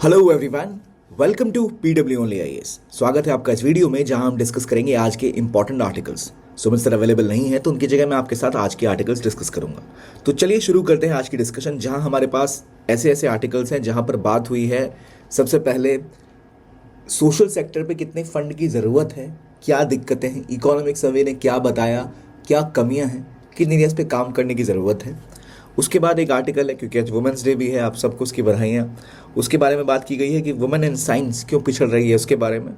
Hello everyone, welcome to PW only IAS. स्वागत है आपका इस वीडियो में जहां हम डिस्कस करेंगे आज के important articles. Sumit sir available नहीं है तो उनकी जगह मैं आपके साथ आज के आर्टिकल्स डिस्कस करूंगा। तो चलिए शुरू करते हैं आज की डिस्कशन, जहां हमारे पास ऐसे ऐसे आर्टिकल्स हैं जहां पर बात हुई है। सबसे पहले सोशल सेक्टर पे कितने फंड की ज़रूरत है, क्या दिक्कतें हैं, इकोनॉमिक सर्वे ने क्या बताया, क्या कमियां हैं, किन एरियाज पे काम करने की ज़रूरत है। उसके बाद एक आर्टिकल है, क्योंकि आज वुमेंस डे भी है, आप सबको उसकी बधाइयाँ। उसके बारे में बात की गई है कि वुमेन इन साइंस क्यों पिछड़ रही है उसके बारे में।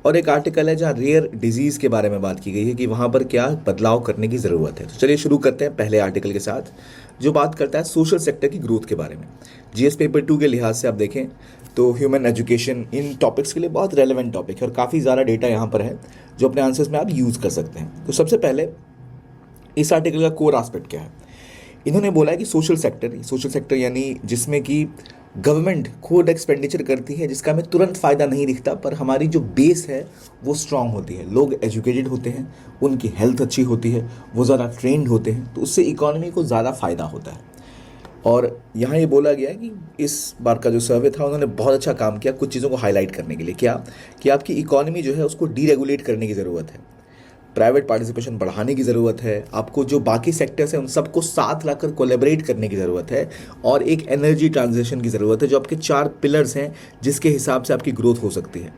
और एक आर्टिकल है जहाँ रेयर डिजीज़ के बारे में बात की गई है कि वहाँ पर क्या बदलाव करने की ज़रूरत है। तो चलिए शुरू करते हैं पहले आर्टिकल के साथ, जो बात करता है सोशल सेक्टर की ग्रोथ के बारे में। जीएस पेपर 2 के लिहाज से आप देखें तो ह्यूमन एजुकेशन इन टॉपिक्स के लिए बहुत रेलेवेंट टॉपिक है और काफ़ी ज़्यादा डेटा यहाँ पर है जो अपने आंसर्स में आप यूज़ कर सकते हैं। तो सबसे पहले इस आर्टिकल का कोर एस्पेक्ट क्या है। इन्होंने बोला है कि सोशल सेक्टर यानी जिसमें कि गवर्नमेंट खुद एक्सपेंडिचर करती है, जिसका हमें तुरंत फ़ायदा नहीं दिखता, पर हमारी जो बेस है वो स्ट्रांग होती है, लोग एजुकेटेड होते हैं, उनकी हेल्थ अच्छी होती है, वो ज़्यादा ट्रेंड होते हैं, तो उससे इकोनॉमी को ज़्यादा फ़ायदा होता है। और यहाँ ये बोला गया है कि इस बार का जो सर्वे था उन्होंने बहुत अच्छा काम किया कुछ चीज़ों को हाईलाइट करने के लिए। क्या कि आपकी इकोनॉमी जो है उसको डीरेगुलेट करने की ज़रूरत है, प्राइवेट पार्टिसिपेशन बढ़ाने की ज़रूरत है, आपको जो बाकी सेक्टर्स हैं उन सबको साथ लाकर कोलैबोरेट करने की ज़रूरत है, और एक एनर्जी ट्रांजिशन की ज़रूरत है, जो आपके 4 पिलर्स हैं जिसके हिसाब से आपकी ग्रोथ हो सकती है।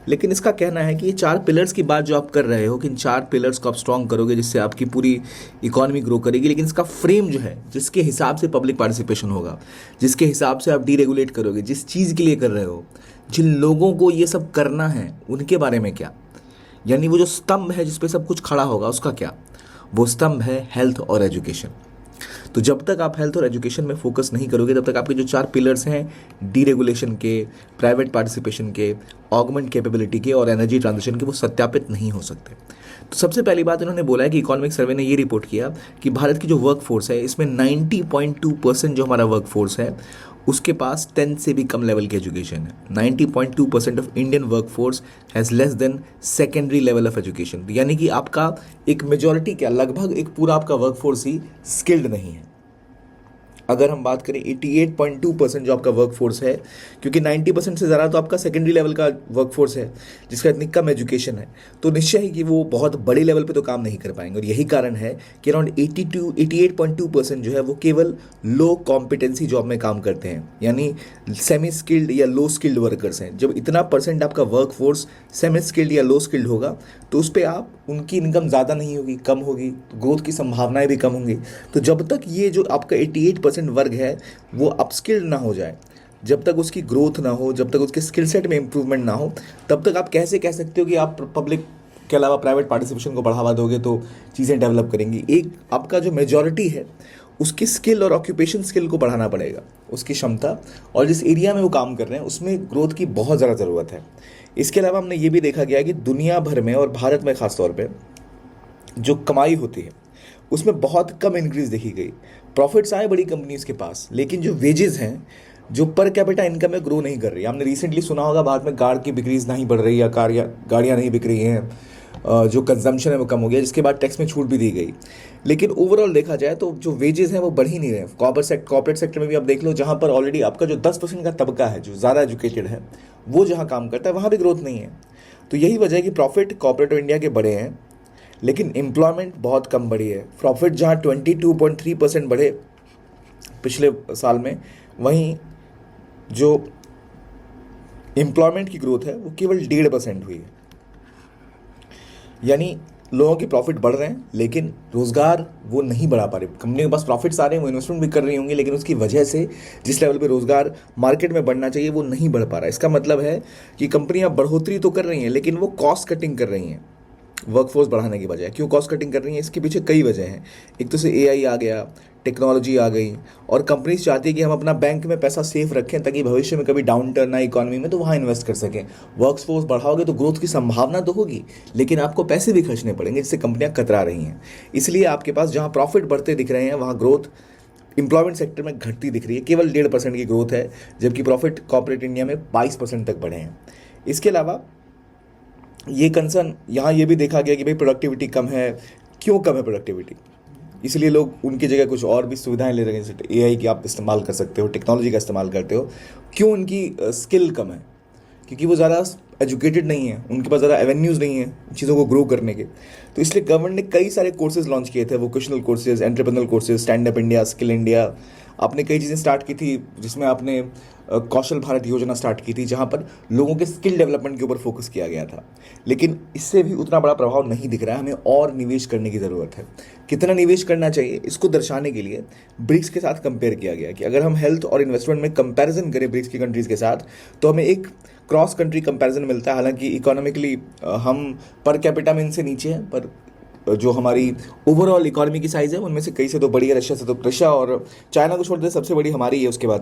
लेकिन इसका कहना है कि ये 4 पिलर्स की बात जो आप कर रहे हो कि इन 4 पिलर्स को आप स्ट्रॉन्ग करोगे जिससे आपकी पूरी इकोनॉमी ग्रो करेगी, लेकिन इसका फ्रेम जो है जिसके हिसाब से पब्लिक पार्टिसिपेशन होगा, जिसके हिसाब से आप डीरेगुलेट करोगे, जिस चीज़ के लिए कर रहे हो, जिन लोगों को ये सब करना है उनके बारे में क्या, यानी वो जो स्तंभ है जिस पे सब कुछ खड़ा होगा उसका क्या, वो स्तंभ है हेल्थ और एजुकेशन। तो जब तक आप हेल्थ और एजुकेशन में फोकस नहीं करोगे तब तक आपके जो 4 पिलर्स हैं डीरेगुलेशन के, प्राइवेट पार्टिसिपेशन के, ऑगमेंट कैपेबिलिटी के और एनर्जी ट्रांजिशन के, वो सत्यापित नहीं हो सकते। तो सबसे पहली बात इन्होंने बोला है कि इकोनॉमिक सर्वे ने ये रिपोर्ट किया कि भारत की जो वर्क फोर्स है इसमें 90.2% जो हमारा वर्क फोर्स है उसके पास 10 से भी कम लेवल की एजुकेशन है। 90.2% of Indian work force has less than secondary level of education, यानी कि आपका एक मेजॉरिटी क्या, लगभग एक पूरा आपका वर्क फोर्स ही स्किल्ड नहीं है। अगर हम बात करें 88.2% जो आपका वर्क फोर्स है, क्योंकि 90% से ज़्यादा तो आपका सेकेंडरी लेवल का वर्क फोर्स है जिसका इतनी कम एजुकेशन है, तो निश्चय ही कि वो बहुत बड़े लेवल पे तो काम नहीं कर पाएंगे। और यही कारण है कि अराउंड 88.2% जो है वो केवल लो कॉम्पिटेंसी जॉब में काम करते हैं, यानी सेमी स्किल्ड या लो स्किल्ड वर्कर्स हैं। जब इतना परसेंट आपका वर्क फोर्स सेमी स्किल्ड या लो स्किल्ड होगा तो उस पर आप उनकी इनकम ज़्यादा नहीं होगी, कम होगी, तो ग्रोथ की संभावनाएं भी कम होंगी। तो जब तक ये जो आपका 88% वर्ग है वो अपस्किल्ड ना हो जाए, जब तक उसकी ग्रोथ ना हो, जब तक उसके स्किल सेट में इंप्रूवमेंट ना हो, तब तक आप कैसे कह सकते हो कि आप पब्लिक के अलावा प्राइवेट पार्टिसिपेशन को बढ़ावा दोगे तो चीज़ें डेवलप करेंगी। एक आपका जो मेजॉरिटी है उसकी स्किल और ऑक्यूपेशन स्किल को बढ़ाना पड़ेगा, उसकी क्षमता, और जिस एरिया में वो काम कर रहे हैं उसमें ग्रोथ की बहुत ज़्यादा ज़रूरत है। इसके अलावा हमने ये भी देखा गया कि दुनिया भर में और भारत में ख़ास तौर पे जो कमाई होती है उसमें बहुत कम इंक्रीज देखी गई। प्रॉफिट्स आए बड़ी कंपनीज के पास, लेकिन जो वेजेस हैं, जो पर कैपिटा इनकम है, ग्रो नहीं कर रही। हमने रिसेंटली सुना होगा भारत में कार की बिक्रीज नहीं बढ़ रही या गाड़ियाँ नहीं बिक रही हैं, जो कंजम्पशन है वो कम हो गया, जिसके बाद टैक्स में छूट भी दी गई। लेकिन ओवरऑल देखा जाए तो जो वेजेस हैं वो बढ़ ही नहीं रहे। कॉर्पोरेट सेक्टर में भी आप देख लो, जहाँ पर ऑलरेडी आपका जो 10% का तबका है जो ज़्यादा एजुकेटेड है वो जहाँ काम करता है वहाँ भी ग्रोथ नहीं है। तो यही वजह है कि प्रॉफिट कॉर्पोरेट ऑफ इंडिया के बड़े हैं लेकिन एम्प्लॉयमेंट बहुत कम बढ़ी है। प्रॉफिट जहाँ 22.3% बढ़े पिछले साल में, वहीं जो एम्प्लॉयमेंट की ग्रोथ है वो केवल 1.5% हुई है। यानी लोगों की प्रॉफिट बढ़ रहे हैं लेकिन रोज़गार वो नहीं बढ़ा पा रही। कंपनी के पास प्रॉफिट्स आ रहे हैं, वो इन्वेस्टमेंट भी कर रही होंगी, लेकिन उसकी वजह से जिस लेवल पे रोज़गार मार्केट में बढ़ना चाहिए वो नहीं बढ़ पा रहा है। इसका मतलब है कि कंपनियां बढ़ोतरी तो कर रही हैं लेकिन वो कॉस्ट कटिंग कर रही हैं वर्कफोर्स बढ़ाने की बजाय। क्यों कॉस्ट कटिंग कर रही हैं? इसके पीछे कई वजह हैं। एक तो से एआई आ गया, टेक्नोलॉजी आ गई, और कंपनीज चाहती है कि हम अपना बैंक में पैसा सेफ रखें ताकि भविष्य में कभी डाउन टर्न आए इकोनॉमी में तो वहाँ इन्वेस्ट कर सकें। वर्कफोर्स बढ़ाओगे तो ग्रोथ की संभावना तो होगी, लेकिन आपको पैसे भी खर्चने पड़ेंगे जिससे कंपनियां कतरा रही हैं। इसलिए आपके पास जहाँ प्रॉफिट बढ़ते दिख रहे हैं वहाँ ग्रोथ एम्प्लॉयमेंट सेक्टर में घटती दिख रही है। केवल 1.5% की ग्रोथ है, जबकि प्रॉफिट कॉर्पोरेट इंडिया में 22% तक बढ़े हैं। इसके अलावा ये कंसर्न यहाँ ये भी देखा गया कि भाई प्रोडक्टिविटी कम है। क्यों कम है प्रोडक्टिविटी? इसलिए लोग उनकी जगह कुछ और भी सुविधाएं ले रहे हैं, जैसे एआई की आप इस्तेमाल कर सकते हो, टेक्नोलॉजी का इस्तेमाल करते हो। क्यों? उनकी स्किल कम है, क्योंकि वो ज़्यादा एजुकेटेड नहीं है, उनके पास ज़्यादा एवेन्यूज़ नहीं है चीज़ों को ग्रो करने के। तो इसलिए गवर्नमेंट ने कई सारे कोर्सेज लॉन्च किए थे, vocational courses, entrepreneurial courses, stand up India, skill India. आपने कई चीज़ें स्टार्ट की थी, जिसमें आपने कौशल भारत योजना स्टार्ट की थी, जहाँ पर लोगों के स्किल डेवलपमेंट के ऊपर फोकस किया गया था। लेकिन इससे भी उतना बड़ा प्रभाव नहीं दिख रहा है, हमें और निवेश करने की ज़रूरत है। कितना निवेश करना चाहिए, इसको दर्शाने के लिए ब्रिक्स के साथ कंपेयर किया गया कि अगर हम हेल्थ और इन्वेस्टमेंट में कंपैरिजन करें ब्रिक्स की कंट्रीज़ के साथ, तो हमें एक क्रॉस कंट्री कंपैरिजन मिलता है। हालांकि इकोनॉमिकली हम पर कैपिटा में इनसे नीचे हैं, पर जो हमारी ओवरऑल इकोनॉमी की साइज़ है उनमें से कई से तो बड़ी है, रशिया से तो, रशिया और चाइना को छोड़ दे सबसे बड़ी हमारी है उसके बाद।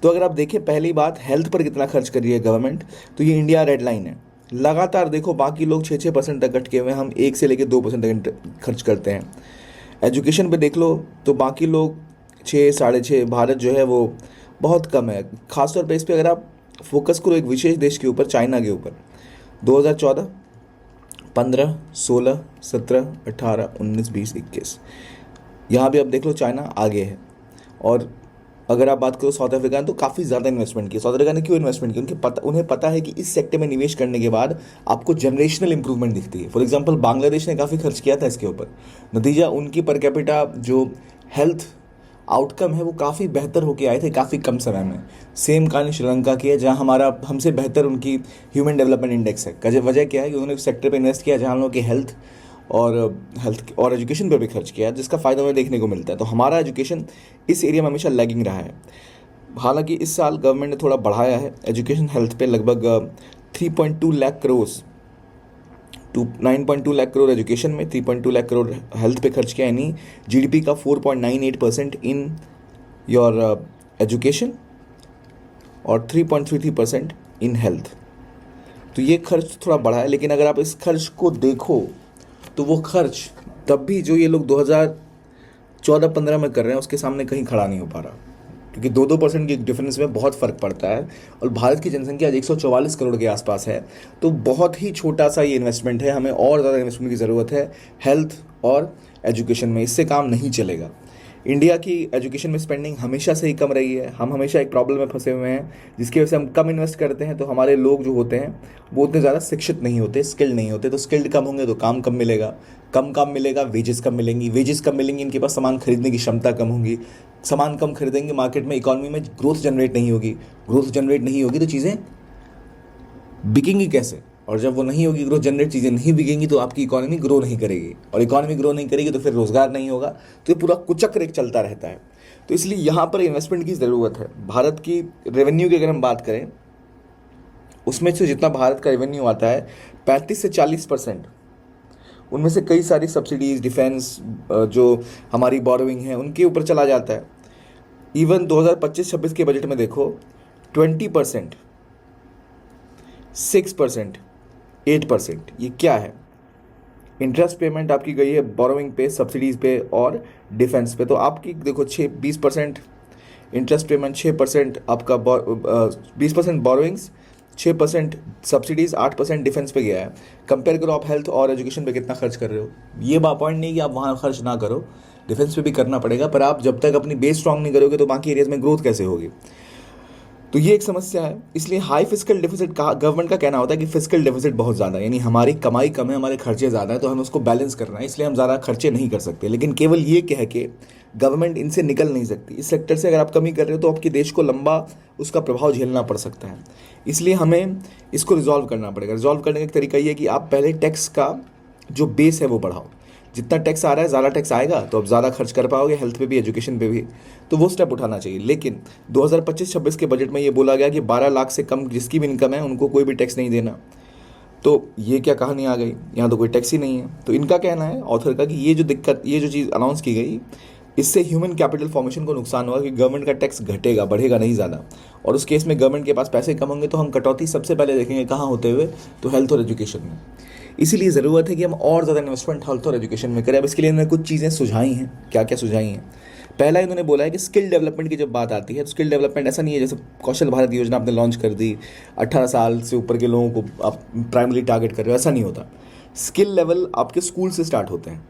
तो अगर आप देखें, पहली बात हेल्थ पर कितना खर्च कर रही है गवर्नमेंट, तो ये इंडिया रेड लाइन है। लगातार देखो, बाकी लोग 6% तक अटके हुए हैं, हम 1 से लेकर 2% तक खर्च करते हैं। एजुकेशन पे देख लो तो बाकी लोग 6, 6.5, भारत जो है वो बहुत कम है। खासतौर पर इस पर अगर आप फोकस करो एक विशेष देश के ऊपर, चाइना के ऊपर, 2014, 15, 16, 17, 18, 19, 20, 21, यहाँ भी आप देख लो चाइना आगे है। और अगर आप बात करो साउथ अफ्रीका ने, तो काफ़ी ज़्यादा इन्वेस्टमेंट की। साउथ अफ्रीका ने क्यों इन्वेस्टमेंट की? उन्हें पता है कि इस सेक्टर में निवेश करने के बाद आपको जनरेशनल इंप्रूवमेंट दिखती है। फॉर एग्जांपल बांग्लादेश ने काफ़ी खर्च किया था इसके ऊपर, नतीजा उनकी पर कैपिटा जो हेल्थ आउटकम है वो काफ़ी बेहतर होके आए थे काफ़ी कम समय में। सेम कहानी श्रीलंका की है, जहाँ हमारा हमसे बेहतर उनकी ह्यूमन डेवलपमेंट इंडेक्स है। वजह क्या है कि उन्होंने उस सेक्टर पे इन्वेस्ट किया जहाँ लोगों की हेल्थ और एजुकेशन पर भी खर्च किया, जिसका फ़ायदा हमें देखने को मिलता है। तो हमारा एजुकेशन इस एरिया में हमेशा लैगिंग रहा है। हालांकि इस साल गवर्नमेंट ने थोड़ा बढ़ाया है एजुकेशन हेल्थ पे, लगभग 3.2 लाख करोड़, 9.2 लाख करोड़ एजुकेशन में, 3.2 लाख करोड़ हेल्थ पे खर्च किया, यानी जीडीपी का 4.98% इन योर एजुकेशन और 3.33% इन हेल्थ। तो ये खर्च थोड़ा बढ़ा है, लेकिन अगर आप इस खर्च को देखो तो वो खर्च तब भी जो ये लोग 2014-15 में कर रहे हैं उसके सामने कहीं खड़ा नहीं हो पा रहा, क्योंकि 2% के डिफरेंस में बहुत फ़र्क पड़ता है। और भारत की जनसंख्या आज 144 करोड़ के आसपास है, तो बहुत ही छोटा सा ये इन्वेस्टमेंट है। हमें और ज़्यादा इन्वेस्टमेंट की ज़रूरत है हेल्थ और एजुकेशन में, इससे काम नहीं चलेगा। इंडिया की एजुकेशन में स्पेंडिंग हमेशा से ही कम रही है। हम हमेशा एक प्रॉब्लम में फंसे हुए हैं, जिसकी वजह से हम कम इन्वेस्ट करते हैं, तो हमारे लोग जो होते हैं वो उतने ज़्यादा शिक्षित नहीं होते, स्किल्ड नहीं होते। तो स्किल्ड कम होंगे तो काम कम मिलेगा, कम काम मिलेगा, वेजेस कम मिलेंगी, वेजेस कम मिलेंगी, इनके पास सामान खरीदने की क्षमता कम होगी, सामान कम खरीदेंगे, मार्केट में इकोनॉमी में ग्रोथ जनरेट नहीं होगी, ग्रोथ जनरेट नहीं होगी तो चीज़ें बिकेंगी कैसे? और जब वो नहीं होगी ग्रोथ जनरेट, चीज़ें नहीं बिकेंगी, तो आपकी इकोनॉमी ग्रो नहीं करेगी, और इकोनॉमी ग्रो नहीं करेगी तो फिर रोज़गार नहीं होगा। तो ये पूरा कुचक्र एक चलता रहता है। तो इसलिए यहाँ पर इन्वेस्टमेंट की ज़रूरत है। भारत की रेवेन्यू की अगर हम बात करें, उसमें से जितना भारत का रेवेन्यू आता है 35 से 40%, उनमें से कई सारी सब्सिडीज़, डिफेंस, जो हमारी बोरोइंग है उनके ऊपर चला जाता है। इवन 2025-26 के बजट में देखो 20%, 6%, 8%, ये क्या है? इंटरेस्ट पेमेंट आपकी गई है बोरोइंग पे, सब्सिडीज़ पे और डिफेंस पे। तो आपकी देखो 20% इंटरेस्ट पेमेंट, 6% आपका 20% बोरोइंग्स, 6% सब्सिडीज़, 8% डिफेंस पे गया है। कंपेयर करो आप हेल्थ और एजुकेशन पे कितना खर्च कर रहे हो। ये पॉइंट नहीं कि आप वहाँ खर्च ना करो, डिफेंस पे भी करना पड़ेगा, पर आप जब तक अपनी बेस स्ट्रांग नहीं करोगे तो बाकी एरियाज में ग्रोथ कैसे होगी? तो ये एक समस्या है। इसलिए हाई फिस्कल डेफिसिट का गवर्नमेंट का कहना होता है कि फिस्कल डेफिसिट बहुत ज़्यादा है, यानी हमारी कमाई कम है, हमारे खर्चे ज़्यादा है, तो हमें उसको बैलेंस करना है, इसलिए हम ज़्यादा खर्चे नहीं कर सकते। लेकिन केवल ये कह के गवर्नमेंट इनसे निकल नहीं सकती। इस सेक्टर से अगर आप कमी कर रहे हो तो आपके देश को लंबा उसका प्रभाव झेलना पड़ सकता है। इसलिए हमें इसको रिजॉल्व करना पड़ेगा। रिजॉल्व करने का एक तरीका ये है कि आप पहले टैक्स का जो बेस है वो बढ़ाओ। जितना टैक्स आ रहा है, ज़्यादा टैक्स आएगा तो आप ज़्यादा खर्च कर पाओगे, हेल्थ पे भी, एजुकेशन पे भी, तो वो स्टेप उठाना चाहिए। लेकिन 2025-26 के बजट में ये बोला गया कि 12 लाख से कम जिसकी भी इनकम है उनको कोई भी टैक्स नहीं देना। तो ये क्या कहानी आ गई? यहाँ तो कोई टैक्स ही नहीं है। तो इनका कहना है, ऑथर का, कि ये जो दिक्कत, ये जो चीज़ अनाउंस की गई, इससे ह्यूमन कैपिटल फॉर्मेशन को नुकसान होगा, कि गवर्नमेंट का टैक्स घटेगा, बढ़ेगा नहीं ज़्यादा। और उस केस में गवर्नमेंट के पास पैसे कम होंगे तो हम कटौती सबसे पहले देखेंगे कहाँ होते हुए, तो हेल्थ और एजुकेशन में। इसीलिए ज़रूरत है कि हम और ज़्यादा इन्वेस्टमेंट हेल्थ और एजुकेशन में करें। अब इसके लिए इन्होंने कुछ चीज़ें सुझाई हैं। क्या क्या सुझाई हैं? पहला इन्होंने बोला है कि स्किल डेवलपमेंट की जब बात आती है तो स्किल डेवलपमेंट ऐसा नहीं है जैसे कौशल भारत योजना आपने लॉन्च कर दी, 18 साल से ऊपर के लोगों को आप प्राइमरी टारगेट कर रहे हो, ऐसा नहीं होता। स्किल लेवल आपके स्कूल से स्टार्ट होते हैं।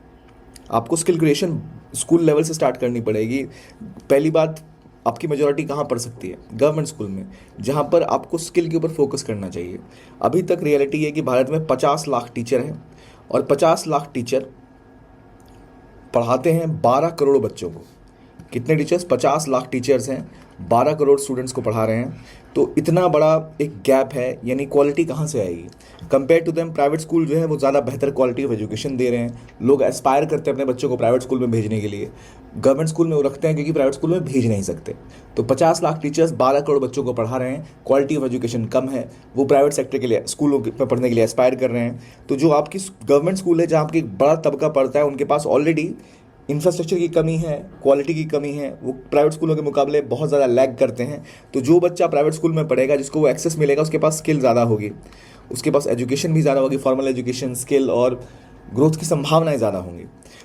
आपको स्किल क्रिएशन स्कूल लेवल से स्टार्ट करनी पड़ेगी। पहली बात, आपकी मेजॉरिटी कहाँ पढ़ सकती है? गवर्नमेंट स्कूल में, जहाँ पर आपको स्किल के ऊपर फोकस करना चाहिए। अभी तक रियलिटी है कि भारत में 50 लाख टीचर हैं और 50 लाख टीचर पढ़ाते हैं 12 करोड़ बच्चों को। कितने टीचर्स? 50 लाख टीचर्स हैं, 12 करोड़ स्टूडेंट्स को पढ़ा रहे हैं। तो इतना बड़ा एक गैप है, यानी क्वालिटी कहाँ से आएगी? Compare to them private school जो है वो ज़्यादा बेहतर क्वालिटी ऑफ एजुकेशन दे रहे हैं। लोग एस्पायर करते हैं अपने बच्चों को प्राइवेट स्कूल में भेजने के लिए। गवर्नमेंट स्कूल में वो रखते हैं क्योंकि प्राइवेट स्कूल में भेज नहीं सकते। तो 50 लाख टीचर्स 12 करोड़ बच्चों को पढ़ा रहे हैं, क्वालिटी ऑफ एजुकेशन कम है, वो प्राइवेट सेक्टर के लिए स्कूलों में पढ़ने के लिए एस्पायर कर रहे हैं। तो जो आपकी गवर्नमेंट स्कूल है, जहाँ आपकी बड़ा तबका पढ़ता है, उनके पास ऑलरेडी इंफ्रास्ट्रक्चर की कमी है, क्वालिटी की कमी है, वो प्राइवेट स्कूलों के मुकाबले बहुत ज़्यादा लैग करते हैं। तो जो बच्चा प्राइवेट स्कूल में पढ़ेगा, जिसको वो एक्सेस मिलेगा, उसके पास स्किल ज़्यादा होगी, उसके पास एजुकेशन भी ज़्यादा होगी, फॉर्मल एजुकेशन, स्किल और ग्रोथ की संभावनाएं ज़्यादा होंगी।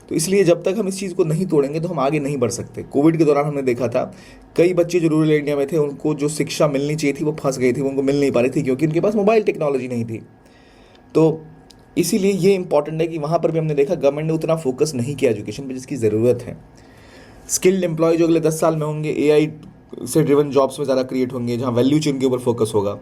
तो इसलिए जब तक हम इस चीज़ को नहीं तोड़ेंगे तो हम आगे नहीं बढ़ सकते। कोविड के दौरान हमने देखा था कई बच्चे जो रूरल इंडिया में थे, उनको जो शिक्षा मिलनी चाहिए थी वो फंस गई थी, उनको मिल नहीं पा रही थी क्योंकि उनके पास मोबाइल टेक्नोलॉजी नहीं थी। तो इसीलिए ये इंपॉर्टेंट है कि वहाँ पर भी हमने देखा गवर्नमेंट ने उतना फोकस नहीं किया एजुकेशन पे जिसकी ज़रूरत है। स्किल्ड एम्प्लॉय जो अगले 10 साल में होंगे, एआई से ड्रिवन जॉब्स में ज़्यादा क्रिएट होंगे, जहाँ वैल्यू चेन के ऊपर फोकस होगा।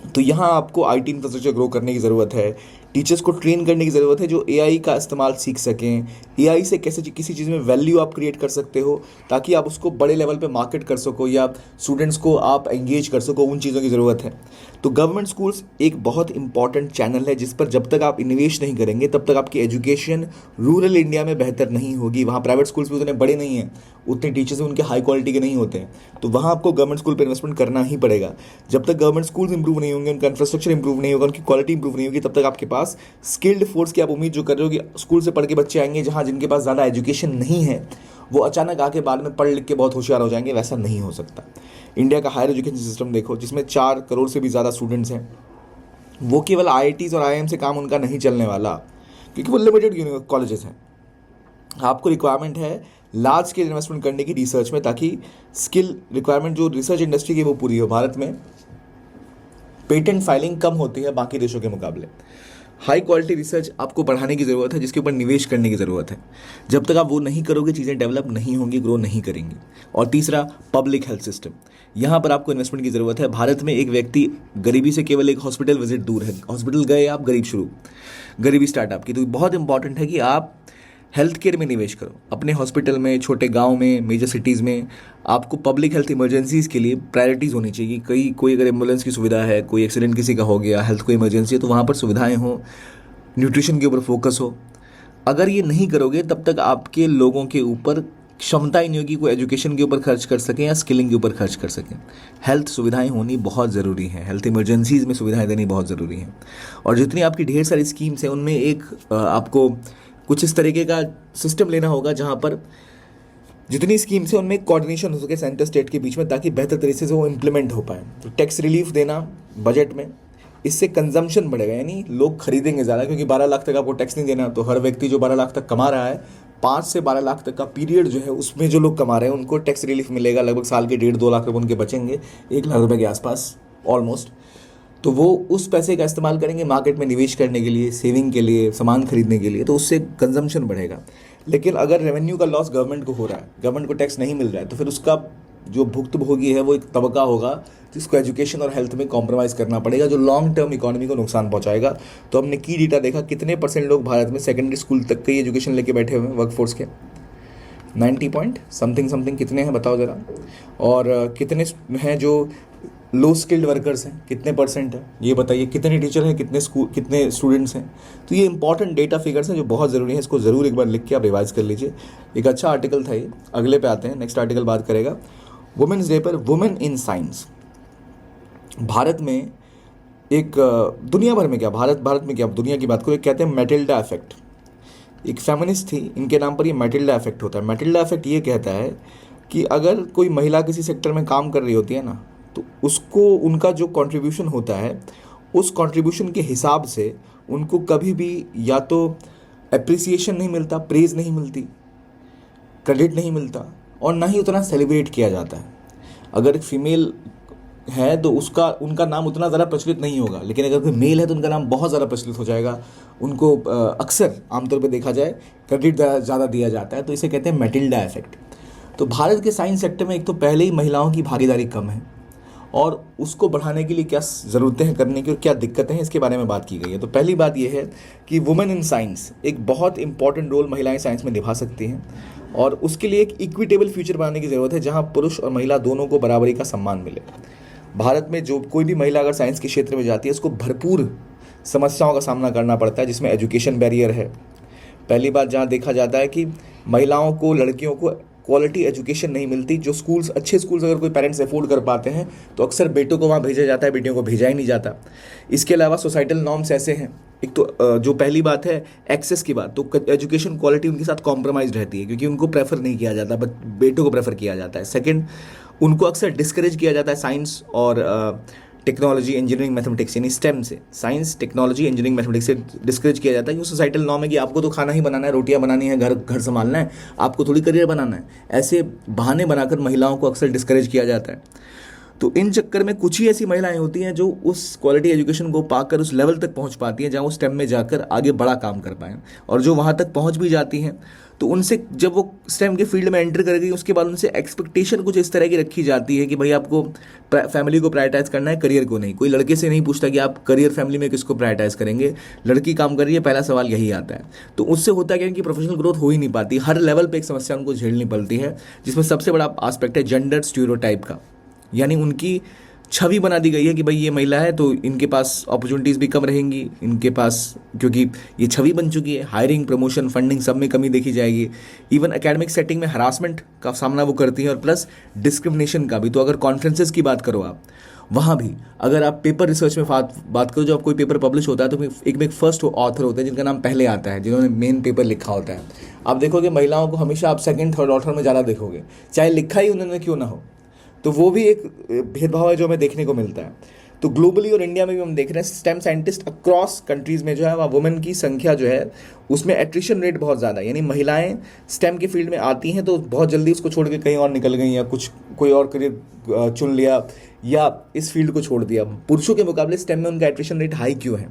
तो यहाँ आपको आईटी इंफ्रास्ट्रक्चर ग्रो करने की ज़रूरत है, टीचर्स को ट्रेन करने की ज़रूरत है जो एआई का इस्तेमाल सीख सकें, एआई से कैसे किसी चीज़ में वैल्यू आप क्रिएट कर सकते हो ताकि आप उसको बड़े लेवल पे मार्केट कर सको या स्टूडेंट्स को आप एंगेज कर सको, उन चीज़ों की ज़रूरत है। तो गवर्नमेंट स्कूल्स एक बहुत इंपॉर्टेंट चैनल है जिस पर जब तक आप इन्वेस्ट नहीं करेंगे तब तक आपकी एजुकेशन रूरल इंडिया में बेहतर नहीं होगी। वहाँ प्राइवेट स्कूल्स भी उतने बड़े नहीं हैं, उतने टीचर्स उनके हाई क्वालिटी के नहीं होते हैं, तो वहाँ आपको गवर्नमेंट स्कूल पर इन्वेस्टमेंट करना ही पड़ेगा। जब तक गवर्नमेंट स्कूल्स इंप्रूव नहीं होंगे, उनका इंफ्रास्ट्रक्चर इंप्रूव नहीं होगा, उनकी क्वालिटी इंप्रूव नहीं होगी, तब तक आपके पास स्किल्ड फोर्स की आप उम्मीद जो कर रहे हो कि स्कूल से पढ़ के बच्चे आएंगे जहाँ जिनके पास ज़्यादा एजुकेशन नहीं है, वो अचानक आके बाद में पढ़ लिख के बहुत होशियार हो जाएंगे, वैसा नहीं हो सकता। इंडिया का हायर एजुकेशन सिस्टम देखो, जिसमें 4 करोड़ से भी ज़्यादा स्टूडेंट्स हैं, वो केवल आईआईटीज़ और आईआईएम से काम उनका नहीं चलने वाला क्योंकि वो लिमिटेड कॉलेजेस हैं। आपको रिक्वायरमेंट है लार्ज स्केल इन्वेस्टमेंट करने की रिसर्च में, ताकि स्किल रिक्वायरमेंट जो रिसर्च इंडस्ट्री की वो पूरी हो। भारत में पेटेंट फाइलिंग कम होती है बाकी देशों के मुकाबले। हाई क्वालिटी रिसर्च आपको बढ़ाने की ज़रूरत है, जिसके ऊपर निवेश करने की ज़रूरत है। जब तक आप वो नहीं करोगे, चीज़ें डेवलप नहीं होंगी, ग्रो नहीं करेंगी। और तीसरा, पब्लिक हेल्थ सिस्टम, यहाँ पर आपको इन्वेस्टमेंट की ज़रूरत है। भारत में एक व्यक्ति गरीबी से केवल एक हॉस्पिटल विजिट दूर है, हॉस्पिटल गए आप, गरीबी स्टार्ट आपकी। तो बहुत इंपॉर्टेंट है कि आप हेल्थ केयर में निवेश करो, अपने हॉस्पिटल में, छोटे गांव में, मेजर सिटीज़ में। आपको पब्लिक हेल्थ इमरजेंसीज़ के लिए प्रायोरिटीज़ होनी चाहिए। कोई अगर एम्बुलेंस की सुविधा है, कोई एक्सीडेंट किसी का हो गया, हेल्थ को इमरजेंसी है, तो वहाँ पर सुविधाएं हो, न्यूट्रिशन के ऊपर फोकस हो। अगर ये नहीं करोगे तब तक आपके लोगों के ऊपर क्षमता ही नहीं होगी कोई एजुकेशन के ऊपर खर्च कर सकें या स्किलिंग के ऊपर खर्च कर सकें। हेल्थ सुविधाएं होनी बहुत ज़रूरी है, हेल्थ इमरजेंसीज़ में सुविधाएं देनी बहुत ज़रूरी हैं। और जितनी आपकी ढेर सारी स्कीम्स हैं, उनमें एक आपको कुछ इस तरीके का सिस्टम लेना होगा जहाँ पर जितनी स्कीम्स हैं उनमें कोऑर्डिनेशन हो सके सेंटर स्टेट के बीच में, ताकि बेहतर तरीके से वो इम्प्लीमेंट हो पाए। तो टैक्स रिलीफ देना बजट में, इससे कंजम्पशन बढ़ेगा, यानी लोग खरीदेंगे ज़्यादा, क्योंकि 12 लाख तक आपको टैक्स नहीं देना। तो हर व्यक्ति जो 12 लाख तक कमा रहा है, 5 से 12 लाख तक का पीरियड जो है उसमें जो लोग कमा रहे हैं उनको टैक्स रिलीफ मिलेगा। लगभग साल के 1.5-2 लाख रुपये उनके बचेंगे, 1 लाख रुपये के आसपास ऑलमोस्ट। तो वो उस पैसे का इस्तेमाल करेंगे मार्केट में निवेश करने के लिए, सेविंग के लिए, सामान खरीदने के लिए, तो उससे कंजम्पशन बढ़ेगा। लेकिन अगर रेवेन्यू का लॉस गवर्नमेंट को हो रहा है, गवर्नमेंट को टैक्स नहीं मिल रहा है, तो फिर उसका जो भुक्तभोगी है वो एक तबका होगा जिसको एजुकेशन और हेल्थ में कॉम्प्रोमाइज़ करना पड़ेगा, जो लॉन्ग टर्म इकोनॉमी को नुकसान पहुंचाएगा। तो हमने की डेटा देखा, कितने % लोग भारत में सेकेंडरी स्कूल तक की एजुकेशन लेके बैठे हुए हैं वर्कफोर्स के, 90 पॉइंट समथिंग कितने हैं बताओ ज़रा। और कितने हैं जो लो स्किल्ड वर्कर्स हैं, कितने % हैं ये बताइए। कितने टीचर हैं, कितने स्टूडेंट्स हैं। तो ये इंपॉर्टेंट डेटा फिगर्स हैं जो बहुत ज़रूरी है, इसको ज़रूर एक बार लिख के आप रिवाइज कर लीजिए। एक अच्छा आर्टिकल था ये। अगले पे आते हैं, नेक्स्ट आर्टिकल बात करेगा वुमेन्स डे पर, वुमेन इन साइंस। भारत में एक दुनिया भर में क्या, भारत में क्या, दुनिया की बात करें, कहते हैं मैटिल्डा इफेक्ट। एक फेमिनिस्ट थी, इनके नाम पर ये मैटिल्डा इफेक्ट होता है। मैटिल्डा इफेक्ट ये कहता है कि अगर कोई महिला किसी सेक्टर में काम कर रही होती है ना, तो उसको उनका जो कंट्रीब्यूशन होता है, उस कंट्रीब्यूशन के हिसाब से उनको कभी भी या तो एप्रिसिएशन नहीं मिलता, प्रेज नहीं मिलती, क्रेडिट नहीं मिलता, और ना ही उतना सेलिब्रेट किया जाता है। अगर फीमेल है तो उसका उनका नाम उतना ज़्यादा प्रचलित नहीं होगा, लेकिन अगर कोई मेल है तो उनका नाम बहुत ज़्यादा प्रचलित हो जाएगा। उनको अक्सर आमतौर पे देखा जाए क्रेडिट ज़्यादा दिया जाता है, तो इसे कहते हैं मैटिल्डा इफेक्ट। तो भारत के साइंस सेक्टर में एक तो पहले ही महिलाओं की भागीदारी कम है, और उसको बढ़ाने के लिए क्या ज़रूरतें हैं करने की और क्या दिक्कतें हैं, इसके बारे में बात की गई है। तो पहली बात यह है कि वुमेन इन साइंस एक बहुत इंपॉर्टेंट रोल महिलाएं साइंस में निभा सकती हैं, और उसके लिए एक इक्विटेबल फ्यूचर बनाने की ज़रूरत है जहां पुरुष और महिला दोनों को बराबरी का सम्मान मिले। भारत में जो कोई भी महिला अगर साइंस के क्षेत्र में जाती है उसको भरपूर समस्याओं का सामना करना पड़ता है, जिसमें एजुकेशन बैरियर है। पहली बात जहाँ देखा जाता है कि महिलाओं को, लड़कियों को क्वालिटी एजुकेशन नहीं मिलती। जो स्कूल्स, अच्छे स्कूल्स अगर कोई पेरेंट्स अफोर्ड कर पाते हैं तो अक्सर बेटों को वहाँ भेजा जाता है, बेटियों को भेजा ही नहीं जाता। इसके अलावा सोसाइटल नॉर्म्स ऐसे हैं, एक तो जो पहली बात है एक्सेस की बात, तो एजुकेशन क्वालिटी उनके साथ कॉम्प्रोमाइज रहती है क्योंकि उनको प्रेफर नहीं किया जाता, बट बेटों को प्रेफर किया जाता है। सेकेंड, उनको अक्सर डिस्करेज किया जाता है साइंस और टेक्नोलॉजी, इंजीनियरिंग, मैथमेटिक्स यानी स्टेम से, साइंस, टेक्नोलॉजी, इंजीनियरिंग, मैथमेटिक्स से डिस्करेज किया जाता है। क्योंकि सोसाइटल नॉर्म है कि आपको तो खाना ही बनाना है, रोटियां बनानी है, घर घर संभालना है, आपको थोड़ी करियर बनाना है। ऐसे बहाने बनाकर महिलाओं को अक्सर डिस्करेज किया जाता है। तो इन चक्कर में कुछ ही ऐसी महिलाएं होती हैं जो उस क्वालिटी एजुकेशन को पाकर उस लेवल तक पहुंच पाती हैं जहां वो स्टेम में जाकर आगे बड़ा काम कर पाएँ। और जो वहां तक पहुंच भी जाती हैं तो उनसे जब वो स्टेम के फील्ड में एंटर कर गई उसके बाद उनसे एक्सपेक्टेशन कुछ इस तरह की रखी जाती है कि भाई आपको फैमिली को प्रायोरिटाइज करना है, करियर को नहीं। कोई लड़के से नहीं पूछता कि आप करियर फैमिली में किसको प्रायोरिटाइज करेंगे, लड़की काम कर रही है, पहला सवाल यही आता है। तो उससे होता क्या है कि प्रोफेशनल ग्रोथ हो ही नहीं पाती। हर लेवल पे एक समस्या उनको झेलनी पड़ती है, जिसमें सबसे बड़ा आस्पेक्ट है जेंडर स्टीरियोटाइप का, यानी उनकी छवि बना दी गई है कि भाई ये महिला है तो इनके पास अपॉर्चुनिटीज़ भी कम रहेंगी, इनके पास, क्योंकि ये छवि बन चुकी है। हायरिंग, प्रमोशन, फंडिंग सब में कमी देखी जाएगी। इवन एकेडमिक सेटिंग में हरासमेंट का सामना वो करती हैं, और प्लस डिस्क्रिमिनेशन का भी। तो अगर कॉन्फ्रेंसेस की बात करो आप, वहाँ भी अगर आप पेपर रिसर्च में बात करो, जब कोई पेपर पब्लिश होता है तो एक में फर्स्ट ऑथर होते हैं जिनका नाम पहले आता है, जिन्होंने मेन पेपर लिखा होता है। आप देखोगे महिलाओं को हमेशा आप सेकंड, थर्ड ऑथर में ज़्यादा देखोगे, चाहे लिखा ही उन्होंने क्यों ना हो। तो वो भी एक भेदभाव है जो हमें देखने को मिलता है। तो ग्लोबली और इंडिया में भी हम देख रहे हैं स्टेम साइंटिस्ट अक्रॉस कंट्रीज़ में जो है वह वुमेन की संख्या जो है उसमें एट्रिशन रेट बहुत ज़्यादा है। यानी महिलाएं स्टेम के फील्ड में आती हैं तो बहुत जल्दी उसको छोड़ के कहीं और निकल गई, या कुछ कोई और करियर चुन लिया, या इस फील्ड को छोड़ दिया। पुरुषों के मुकाबले स्टेम में उनका एट्रिशन रेट हाई क्यों है?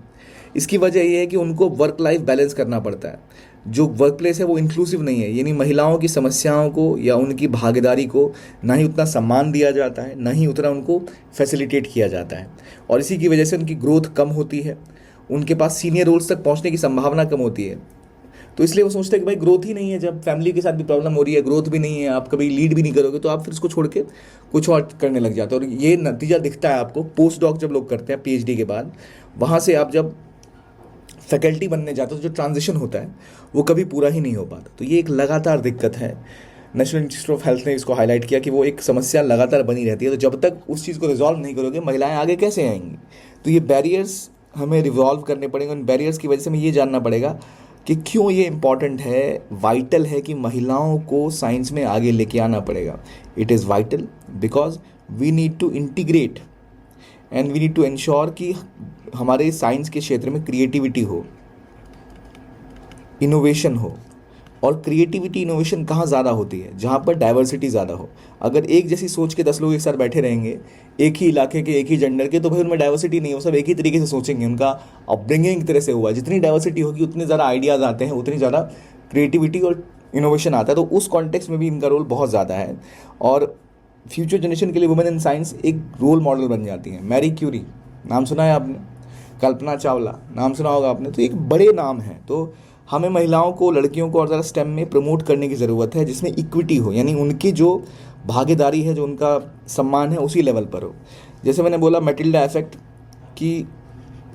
इसकी वजह यह है कि उनको वर्क लाइफ बैलेंस करना पड़ता है। जो वर्क प्लेस है वो इंक्लूसिव नहीं है, यानी महिलाओं की समस्याओं को या उनकी भागीदारी को ना ही उतना सम्मान दिया जाता है, ना ही उतना उनको फैसिलिटेट किया जाता है। और इसी की वजह से उनकी ग्रोथ कम होती है, उनके पास सीनियर रोल्स तक पहुंचने की संभावना कम होती है। तो इसलिए वो सोचते हैं कि भाई ग्रोथ ही नहीं है, जब फैमिली के साथ भी प्रॉब्लम हो रही है, ग्रोथ भी नहीं है, आप कभी लीड भी नहीं करोगे, तो आप फिर इसको छोड़ के कुछ और करने लग जाते हो। और ये नतीजा दिखता है आपको पोस्ट डॉक जब लोग करते हैं PhD के बाद, वहाँ से आप जब फैकल्टी बनने जाते हो, जो ट्रांजिशन होता है वो कभी पूरा ही नहीं हो पाता। तो ये एक लगातार दिक्कत है। नेशनल इंस्टीट्यूट ऑफ हेल्थ ने इसको हाईलाइट किया कि वो एक समस्या लगातार बनी रहती है। तो जब तक उस चीज़ को रिजॉल्व नहीं करोगे, महिलाएं आगे कैसे आएंगी? तो ये बैरियर्स हमें रिजॉल्व करने पड़ेंगे। उन बैरियर्स की वजह से हमें ये जानना पड़ेगा कि क्यों ये इंपॉर्टेंट है, वाइटल है कि महिलाओं को साइंस में आगे लेके आना पड़ेगा। It is vital because we need to integrate and we need to ensure कि हमारे साइंस के क्षेत्र में क्रिएटिविटी हो, इनोवेशन हो। और क्रिएटिविटी, इनोवेशन कहाँ ज़्यादा होती है? जहाँ पर डाइवर्सिटी ज़्यादा हो। अगर एक जैसी सोच के 10 लोग एक साथ बैठे रहेंगे, एक ही इलाके के, एक ही जेंडर के, तो भाई उनमें डाइवर्सिटी नहीं हो, सब एक ही तरीके से सोचेंगे, उनका अपब्रिंगिंग एक तरह से हुआ है। जितनी डाइवर्सिटी होगी उतने ज़्यादा आइडियाज़ आते हैं, उतनी ज़्यादा क्रिएटिविटी और इनोवेशन आता है। तो उस कॉन्टेक्स्ट में भी इनका रोल बहुत ज़्यादा है। और फ्यूचर जनरेशन के लिए वुमेन इन साइंस एक रोल मॉडल बन जाती हैं। मैरी क्यूरी नाम सुना है आपने, कल्पना चावला नाम सुना होगा आपने, तो एक बड़े नाम है। तो हमें महिलाओं को, लड़कियों को और ज़रा स्टेम में प्रमोट करने की ज़रूरत है, जिसमें इक्विटी हो, यानी उनकी जो भागीदारी है, जो उनका सम्मान है, उसी लेवल पर हो। जैसे मैंने बोला मैटिल्डा इफेक्ट, कि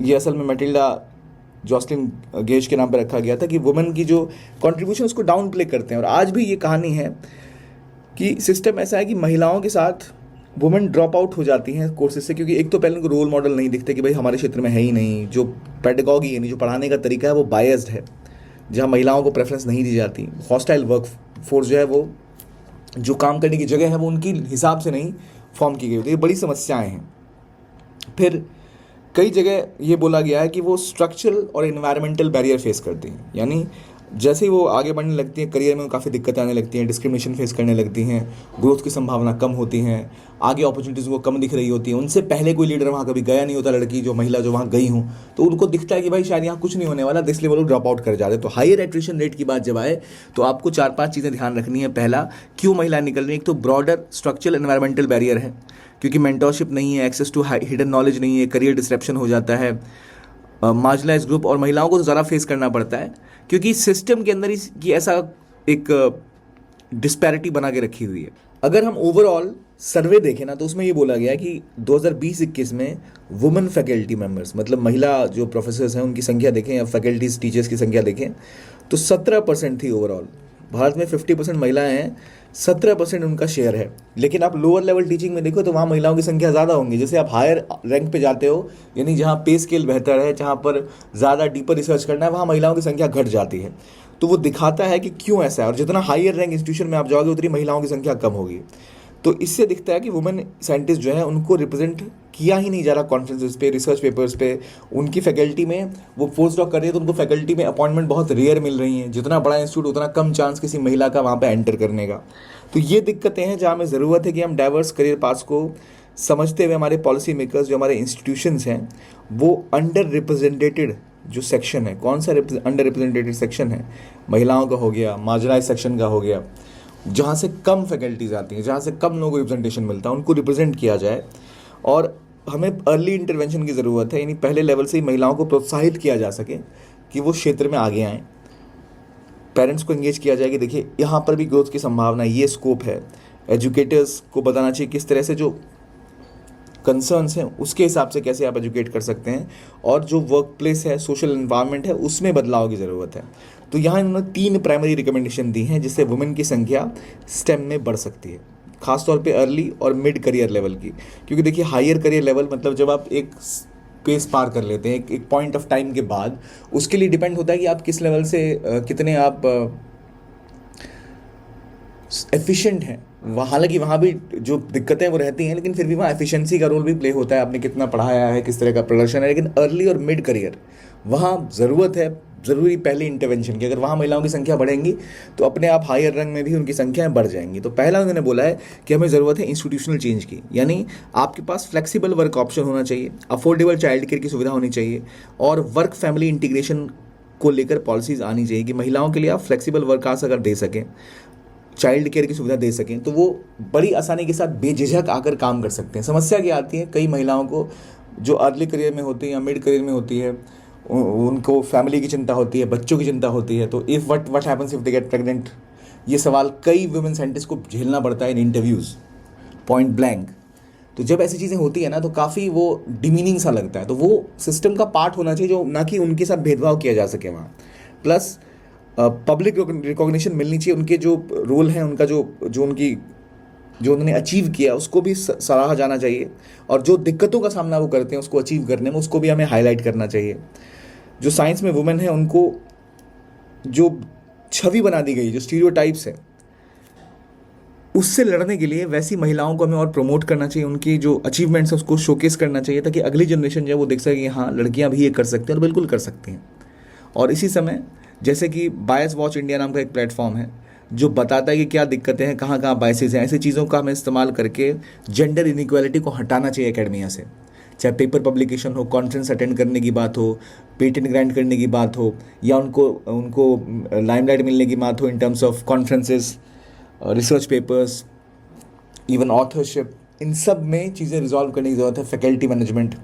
ये असल में मैटिल्डा जॉसलिन गेज के नाम पर रखा गया था, कि वुमेन की जो कंट्रीब्यूशन उसको डाउन प्ले करते हैं। और आज भी ये कहानी है कि सिस्टम ऐसा है कि महिलाओं के साथ वुमेन ड्रॉप आउट हो जाती हैं कोर्सेज से, क्योंकि एक तो पहले उनको रोल मॉडल नहीं दिखते कि भाई हमारे क्षेत्र में है ही नहीं। जो पेडागॉजी यानी जो पढ़ाने का तरीका है वो बायस्ड है, जहाँ महिलाओं को प्रेफरेंस नहीं दी जाती। हॉस्टाइल वर्क फोर्स जो है, वो जो काम करने की जगह है वो उनकी हिसाब से नहीं फॉर्म की गई होती है। ये बड़ी समस्याएं हैं। फिर कई जगह ये बोला गया है कि वो स्ट्रक्चरल और इन्वायरमेंटल बैरियर फेस करती हैं, यानी जैसे ही वो आगे बढ़ने लगती हैं करियर में काफ़ी दिक्कतें आने लगती हैं, डिस्क्रिमिनेशन फेस करने लगती हैं, ग्रोथ की संभावना कम होती हैं, आगे अपॉर्चुनिटीज़ वो कम दिख रही होती हैं। उनसे पहले कोई लीडर वहाँ कभी गया नहीं होता, लड़की जो महिला जो वहाँ गई हूँ, तो उनको दिखता है कि भाई शायद यहाँ कुछ नहीं होने वाला, इसलिए वो लोग ड्रॉप आउट कर जाते हैं। तो हायर एट्रिशन रेट की बात जब आए तो आपको 4-5 चीज़ें ध्यान रखनी है। पहला, क्यों महिला निकल रही है? एक तो ब्रॉडर स्ट्रक्चरल एनवायरमेंटल बैरियर है, क्योंकि मेंटरशिप नहीं है, एक्सेस टू हिडन नॉलेज नहीं है, करियर डिस्ट्रप्शन हो जाता है। मार्जिनलाइज ग्रुप और महिलाओं को तो ज़्यादा फेस करना पड़ता है, क्योंकि सिस्टम के अंदर की ऐसा एक डिस्पैरिटी बना के रखी हुई है। अगर हम ओवरऑल सर्वे देखें ना, तो उसमें ये बोला गया कि 2020-21 में वुमेन फैकल्टी मेंबर्स, मतलब महिला जो प्रोफेसर्स हैं उनकी संख्या देखें या फैकल्टीज टीचर्स की संख्या देखें तो 17% थी ओवरऑल। भारत में 50% महिलाएं हैं, 17% उनका शेयर है। लेकिन आप लोअर लेवल टीचिंग में देखो तो वहाँ महिलाओं की संख्या ज़्यादा होंगी। जैसे आप हायर रैंक पे जाते हो, यानी जहाँ पे स्केल बेहतर है, जहाँ पर ज़्यादा डीपर रिसर्च करना है, वहाँ महिलाओं की संख्या घट जाती है। तो वो दिखाता है कि क्यों ऐसा है, और जितना हायर रैंक इंस्टीट्यूशन में आप जाओगे उतनी महिलाओं की संख्या कम होगी। तो इससे दिखता है कि वुमेन साइंटिस्ट जो है उनको रिप्रेजेंट किया ही नहीं जा रहा कॉन्फ्रेंसेस पे, रिसर्च पेपर्स पे। उनकी फैकल्टी में वो पोस्ट डॉक कर रही है तो उनको फैकल्टी में अपॉइंटमेंट बहुत रेयर मिल रही हैं। जितना बड़ा इंस्टीट्यूट उतना कम चांस किसी महिला का वहाँ पे एंटर करने का। तो ये दिक्कतें हैं जहाँ हमें ज़रूरत है कि हम डाइवर्स करियर पाथ्स को समझते हुए हमारे पॉलिसी मेकर्स जो हमारे इंस्टीट्यूशंस हैं वो अंडर रिप्रेजेंटेटेड जो सेक्शन है, कौन सा अंडर रिप्रेजेंटेटेड सेक्शन है, महिलाओं का हो गया, मार्जिनलाइज सेक्शन का हो गया, जहाँ से कम फैकल्टीज आती हैं, जहाँ से कम लोगों को रिप्रेजेंटेशन मिलता है, उनको रिप्रेजेंट किया जाए। और हमें अर्ली इंटरवेंशन की ज़रूरत है, यानी पहले लेवल से ही महिलाओं को प्रोत्साहित किया जा सके कि वो क्षेत्र में आगे आएँ। पेरेंट्स को एंगेज किया जाए कि देखिए यहाँ पर भी ग्रोथ की संभावना है, ये स्कोप है। एजुकेटर्स को बताना चाहिए किस तरह से जो कंसर्न्स हैं उसके हिसाब से कैसे आप एजुकेट कर सकते हैं, और जो वर्क प्लेस है, सोशल इन्वायरमेंट है, उसमें बदलाव की ज़रूरत है। तो यहाँ इन्होंने 3 प्राइमरी रिकमेंडेशन दी हैं जिससे वुमेन की संख्या स्टेम में बढ़ सकती है, खासतौर पे अर्ली और मिड करियर लेवल की। क्योंकि देखिए हायर करियर लेवल मतलब जब आप एक पेस पार कर लेते हैं एक पॉइंट ऑफ टाइम के बाद, उसके लिए डिपेंड होता है कि आप किस लेवल से कितने आप एफिशिएंट हैं। हालांकि वहाँ भी जो दिक्कतें वो रहती हैं, लेकिन फिर भी वहाँ एफिशिएंसी का रोल भी प्ले होता है, आपने कितना पढ़ाया है, किस तरह का प्रदर्शन है। लेकिन अर्ली और मिड करियर वहाँ ज़रूरत है ज़रूरी पहले इंटरवेंशन की। अगर वहाँ महिलाओं की संख्या बढ़ेंगी तो अपने आप हायर रैंक में भी उनकी संख्याएं बढ़ जाएंगी। तो पहला उन्होंने बोला है कि हमें ज़रूरत है इंस्टीट्यूशनल चेंज की, यानी आपके पास फ्लेक्सिबल वर्क ऑप्शन होना चाहिए, अफोर्डेबल चाइल्ड केयर की सुविधा होनी चाहिए, और वर्क फैमिली इंटीग्रेशन को लेकर पॉलिसीज़ आनी चाहिए कि महिलाओं के लिए आप फ्लेक्सिबल वर्क आवर्स अगर दे सकें, चाइल्ड केयर की सुविधा दे सकें, तो वो बड़ी आसानी के साथ बेझिझक आकर काम कर सकते हैं। समस्या क्या आती है, कई महिलाओं को जो अर्ली करियर में होती है या मिड करियर में होती है, उनको फैमिली की चिंता होती है, बच्चों की चिंता होती है। तो if what happens if they get pregnant, ये सवाल कई वुमेन साइंटिस्ट को झेलना पड़ता है इन इंटरव्यूज़, पॉइंट ब्लैंक। तो जब ऐसी चीज़ें होती है ना तो काफ़ी वो डिमीनिंग सा लगता है। तो वो सिस्टम का पार्ट होना चाहिए, जो ना कि उनके साथ भेदभाव किया जा सके वहाँ। प्लस पब्लिक रिकॉग्निशन मिलनी चाहिए, उनके जो रोल हैं, उनका जो उन्होंने अचीव किया उसको भी सराहा जाना चाहिए, और जो दिक्कतों का सामना वो करते हैं उसको अचीव करने में उसको भी हमें हाईलाइट करना चाहिए। जो साइंस में वुमेन है उनको जो छवि बना दी गई, जो स्टीरियोटाइप्स है, उससे लड़ने के लिए वैसी महिलाओं को हमें और प्रमोट करना चाहिए, उनकी जो अचीवमेंट्स है उसको शोकेस करना चाहिए, ताकि अगली जनरेशन जो है वो देख सके कि हाँ लड़कियाँ भी ये कर सकती हैं और बिल्कुल कर सकती हैं। और इसी समय जैसे कि बायस वॉच इंडिया नाम का एक प्लेटफॉर्म है जो बताता है कि क्या दिक्कतें हैं, कहाँ कहाँ बायसेस हैं, ऐसी चीज़ों का हमें इस्तेमाल करके जेंडर इनइक्वालिटी को हटाना चाहिए एकेडमिया से। चाहे पेपर पब्लिकेशन हो, कॉन्फ्रेंस अटेंड करने की बात हो, पेटेंट ग्रांट करने की बात हो, या उनको लाइमलाइट मिलने की बात हो in terms of conferences, research papers, even authorship, इन सब में चीज़ें रिजॉल्व करने की ज़रूरत है, फैकल्टी मैनेजमेंट।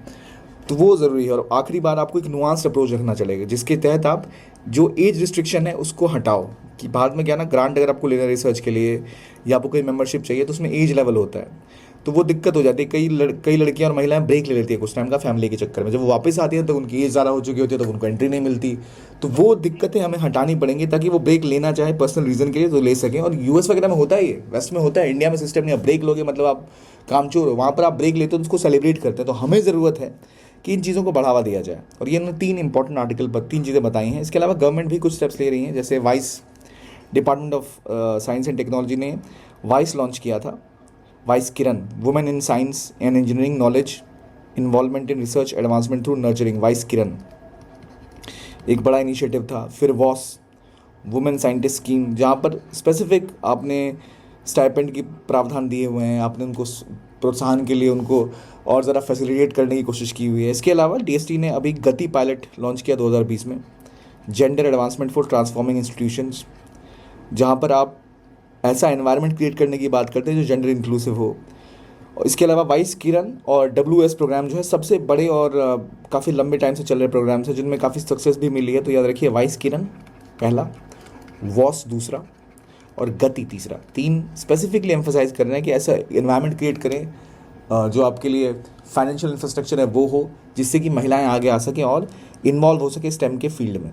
तो वो ज़रूरी है। और आखिरी बार आपको एक नुआंस्ड अप्रोच रखना चलेगा जिसके तहत आप जो एज रिस्ट्रिक्शन है उसको हटाओ। कि भारत में क्या ना, ग्रांट अगर आपको लेना है रिसर्च के लिए या आपको कोई मेंबरशिप चाहिए तो उसमें एज लेवल होता है, तो वो दिक्कत हो जाती है। कई लड़कियां और महिलाएं ब्रेक ले लेती है कुछ टाइम का फैमिली के चक्कर में। जब वो वापस आती है तो उनकी एज ज़्यादा हो चुकी होती है, तो उनको एंट्री नहीं मिलती। तो वो दिक्कतें हमें हटानी पड़ेंगी ताकि वो ब्रेक लेना चाहे पर्सनल रीज़न के लिए तो ले सकें। और यूएस वगैरह में होता है, ये वेस्ट में होता है, इंडिया में सिस्टम नहीं है। ब्रेक लोगे मतलब आप कामचोर हो। वहाँ पर आप ब्रेक लेते हो तो उसको सेलिब्रेट करते हैं। तो हमें ज़रूरत है कि इन चीज़ों को बढ़ावा दिया जाए। और ये इन्होंने 3 इंपॉर्टेंट आर्टिकल पर 3 चीज़ें बताई हैं। इसके अलावा गवर्नमेंट भी कुछ स्टेप्स ले रही हैं, जैसे vice department of science and technology ने वाइस लॉन्च किया था, vice Kiran, women in science and engineering knowledge involvement in research advancement through nurturing, vice किरण एक बड़ा इनिशिएटिव था। फिर वॉस, वुमेन साइंटिस्ट स्कीम, जहाँ पर स्पेसिफिक आपने स्टाइपेंड की प्रावधान दिए हुए हैं, आपने उनको प्रोत्साहन के लिए उनको और ज़रा फैसिलिटेट करने की कोशिश की हुई है। इसके अलावा डीएसटी ने अभी गति पायलट लॉन्च किया 2020 में, gender advancement for transforming institutions, जहाँ पर आप ऐसा एनवायरनमेंट क्रिएट करने की बात करते हैं जो जेंडर इंक्लूसिव हो। और इसके अलावा वाइस किरण और WS प्रोग्राम जो है सबसे बड़े और काफ़ी लंबे टाइम से चल रहे प्रोग्राम्स हैं जिनमें काफ़ी सक्सेस भी मिली है। तो याद रखिए, वाइस किरण पहला, वॉस दूसरा और गति तीसरा। 3 स्पेसिफिकली एम्फोसाइज कर रहे हैं कि ऐसा एनवायरनमेंट क्रिएट करें जो आपके लिए फाइनेंशियल इंफ्रास्ट्रक्चर है वो हो, जिससे कि महिलाएं आगे आ सकें और इन्वॉल्व हो सके स्टेम के फील्ड में।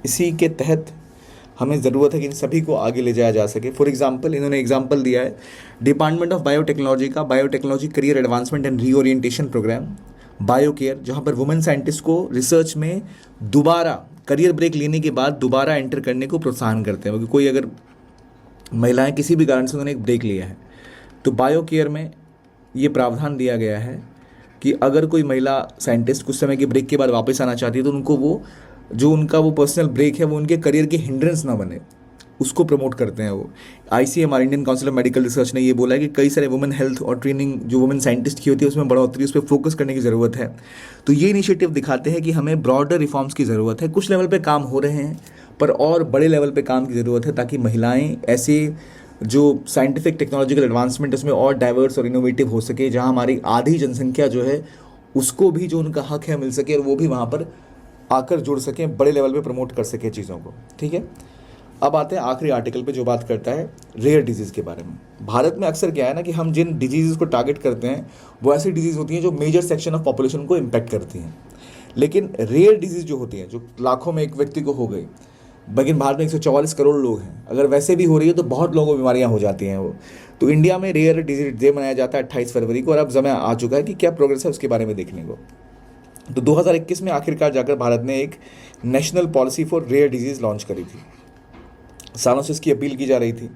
इसी के तहत हमें ज़रूरत है कि इन सभी को आगे ले जाया जा सके। फॉर एग्जांपल, इन्होंने एग्जांपल दिया है डिपार्टमेंट ऑफ बायोटेक्नोलॉजी का biotechnology career advancement and reorientation programme, bio care, जहाँ पर वुमेन साइंटिस्ट को रिसर्च में दोबारा करियर ब्रेक लेने के बाद दोबारा एंटर करने को प्रोत्साहन करते हैं। क्योंकि कोई अगर महिलाएं किसी भी कारण से उन्होंने एक ब्रेक लिया है तो बायो केयर में ये प्रावधान दिया गया है कि अगर कोई महिला साइंटिस्ट कुछ समय के ब्रेक के बाद वापस आना चाहती है तो उनको वो पर्सनल ब्रेक है वो उनके करियर की हिंड्रेंस ना बने, उसको प्रमोट करते हैं वो। ICMR, Indian council of medical research, ने ये बोला है कि कई सारे वुमेन हेल्थ और ट्रेनिंग जो वुमेन साइंटिस्ट की होती है उसमें बढ़ोतरी, उस पर फोकस करने की ज़रूरत है। तो ये इनिशिएटिव दिखाते हैं कि हमें ब्रॉडर रिफॉर्म्स की ज़रूरत है। कुछ लेवल पे काम हो रहे हैं पर और बड़े लेवल पे काम की ज़रूरत है, ताकि महिलाएं ऐसे जो साइंटिफिक टेक्नोलॉजिकल एडवांसमेंट उसमें और डाइवर्स और इनोवेटिव हो सके, जहाँ हमारी आधी जनसंख्या जो है उसको भी जो उनका हक है मिल सके और वो भी वहाँ पर आकर जुड़ सकें, बड़े लेवल पे प्रमोट कर सकें चीज़ों को। ठीक है, अब आते हैं आखिरी आर्टिकल पे जो बात करता है रेयर डिजीज़ के बारे में। भारत में अक्सर क्या है ना कि हम जिन डिजीज़ को टारगेट करते हैं वो ऐसी डिजीज़ होती हैं जो मेजर सेक्शन ऑफ पॉपुलेशन को इम्पैक्ट करती हैं, लेकिन रेयर डिजीज़ जो होती हैं जो लाखों में एक व्यक्ति को हो गई, लेकिन भारत में 144 करोड़ लोग हैं, अगर वैसे भी हो रही है तो बहुत लोगों को बीमारियां हो जाती हैं वो। तो इंडिया में रेयर डिजीज डे मनाया जाता है 28 फरवरी को, और अब समय आ चुका है कि क्या प्रोग्रेस है उसके बारे में देखने को। तो 2021 में आखिरकार जाकर भारत ने एक national policy for rare disease launch करी थी। सालों से इसकी अपील की जा रही थी।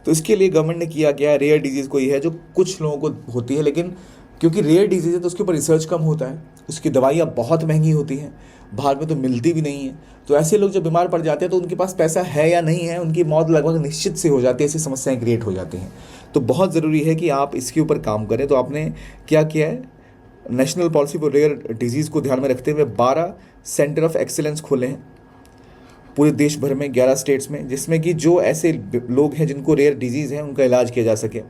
तो इसके लिए गवर्नमेंट ने किया गया, रेयर डिजीज़ कोई है जो कुछ लोगों को होती है, लेकिन क्योंकि रेयर डिजीज़ है तो उसके ऊपर रिसर्च कम होता है, उसकी दवाइयाँ बहुत महंगी होती हैं, भारत में तो मिलती भी नहीं है। तो ऐसे लोग जब बीमार पड़ जाते हैं तो उनके पास पैसा है या नहीं है, उनकी मौत लगभग निश्चित से हो जाती है, ऐसी समस्याएं क्रिएट हो जाती हैं। तो बहुत ज़रूरी है कि आप इसके ऊपर काम करें। तो आपने क्या किया है, national policy for rare disease को ध्यान में रखते हुए 12 सेंटर ऑफ एक्सीलेंस खोले हैं पूरे देश भर में 11 स्टेट्स में, जिसमें कि जो ऐसे लोग हैं जिनको रेयर डिजीज़ है उनका इलाज किया जा सके।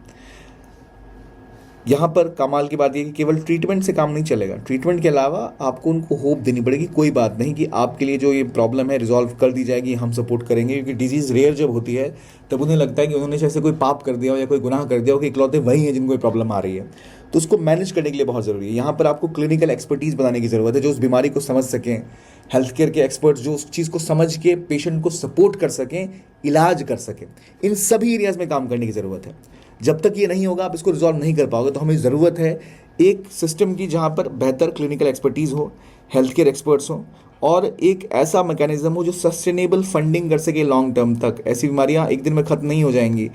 यहाँ पर कमाल की बात ये कि केवल ट्रीटमेंट से काम नहीं चलेगा, ट्रीटमेंट के अलावा आपको उनको होप देनी पड़ेगी। कोई बात नहीं कि आपके लिए जो ये प्रॉब्लम है रिजॉल्व कर दी जाएगी, हम सपोर्ट करेंगे। क्योंकि डिजीज़ रेयर जब होती है तब उन्हें लगता है कि उन्होंने जैसे कोई पाप कर दिया हो या कोई गुनाह कर दिया हो कि इकलौते वही हैं जिनको ये प्रॉब्लम आ रही है। तो उसको मैनेज करने के लिए बहुत ज़रूरी है। यहाँ पर आपको क्लिनिकल एक्सपर्टीज़ बनाने की ज़रूरत है, जो उस बीमारी को समझ सकें, हेल्थ केयर के एक्सपर्ट्स जो उस चीज़ को समझ के पेशेंट को सपोर्ट कर सकें, इलाज कर सकें। इन सभी एरियाज़ में काम करने की ज़रूरत है। जब तक ये नहीं होगा आप इसको रिजॉल्व नहीं कर पाओगे। तो हमें ज़रूरत है एक सिस्टम की जहाँ पर बेहतर क्लिनिकल एक्सपर्टीज़ हो, हेल्थ केयर एक्सपर्ट्स हो, और एक ऐसा मैकेनिज्म हो जो सस्टेनेबल फंडिंग कर सके लॉन्ग टर्म तक। ऐसी बीमारियाँ एक दिन में ख़त्म नहीं हो जाएंगी,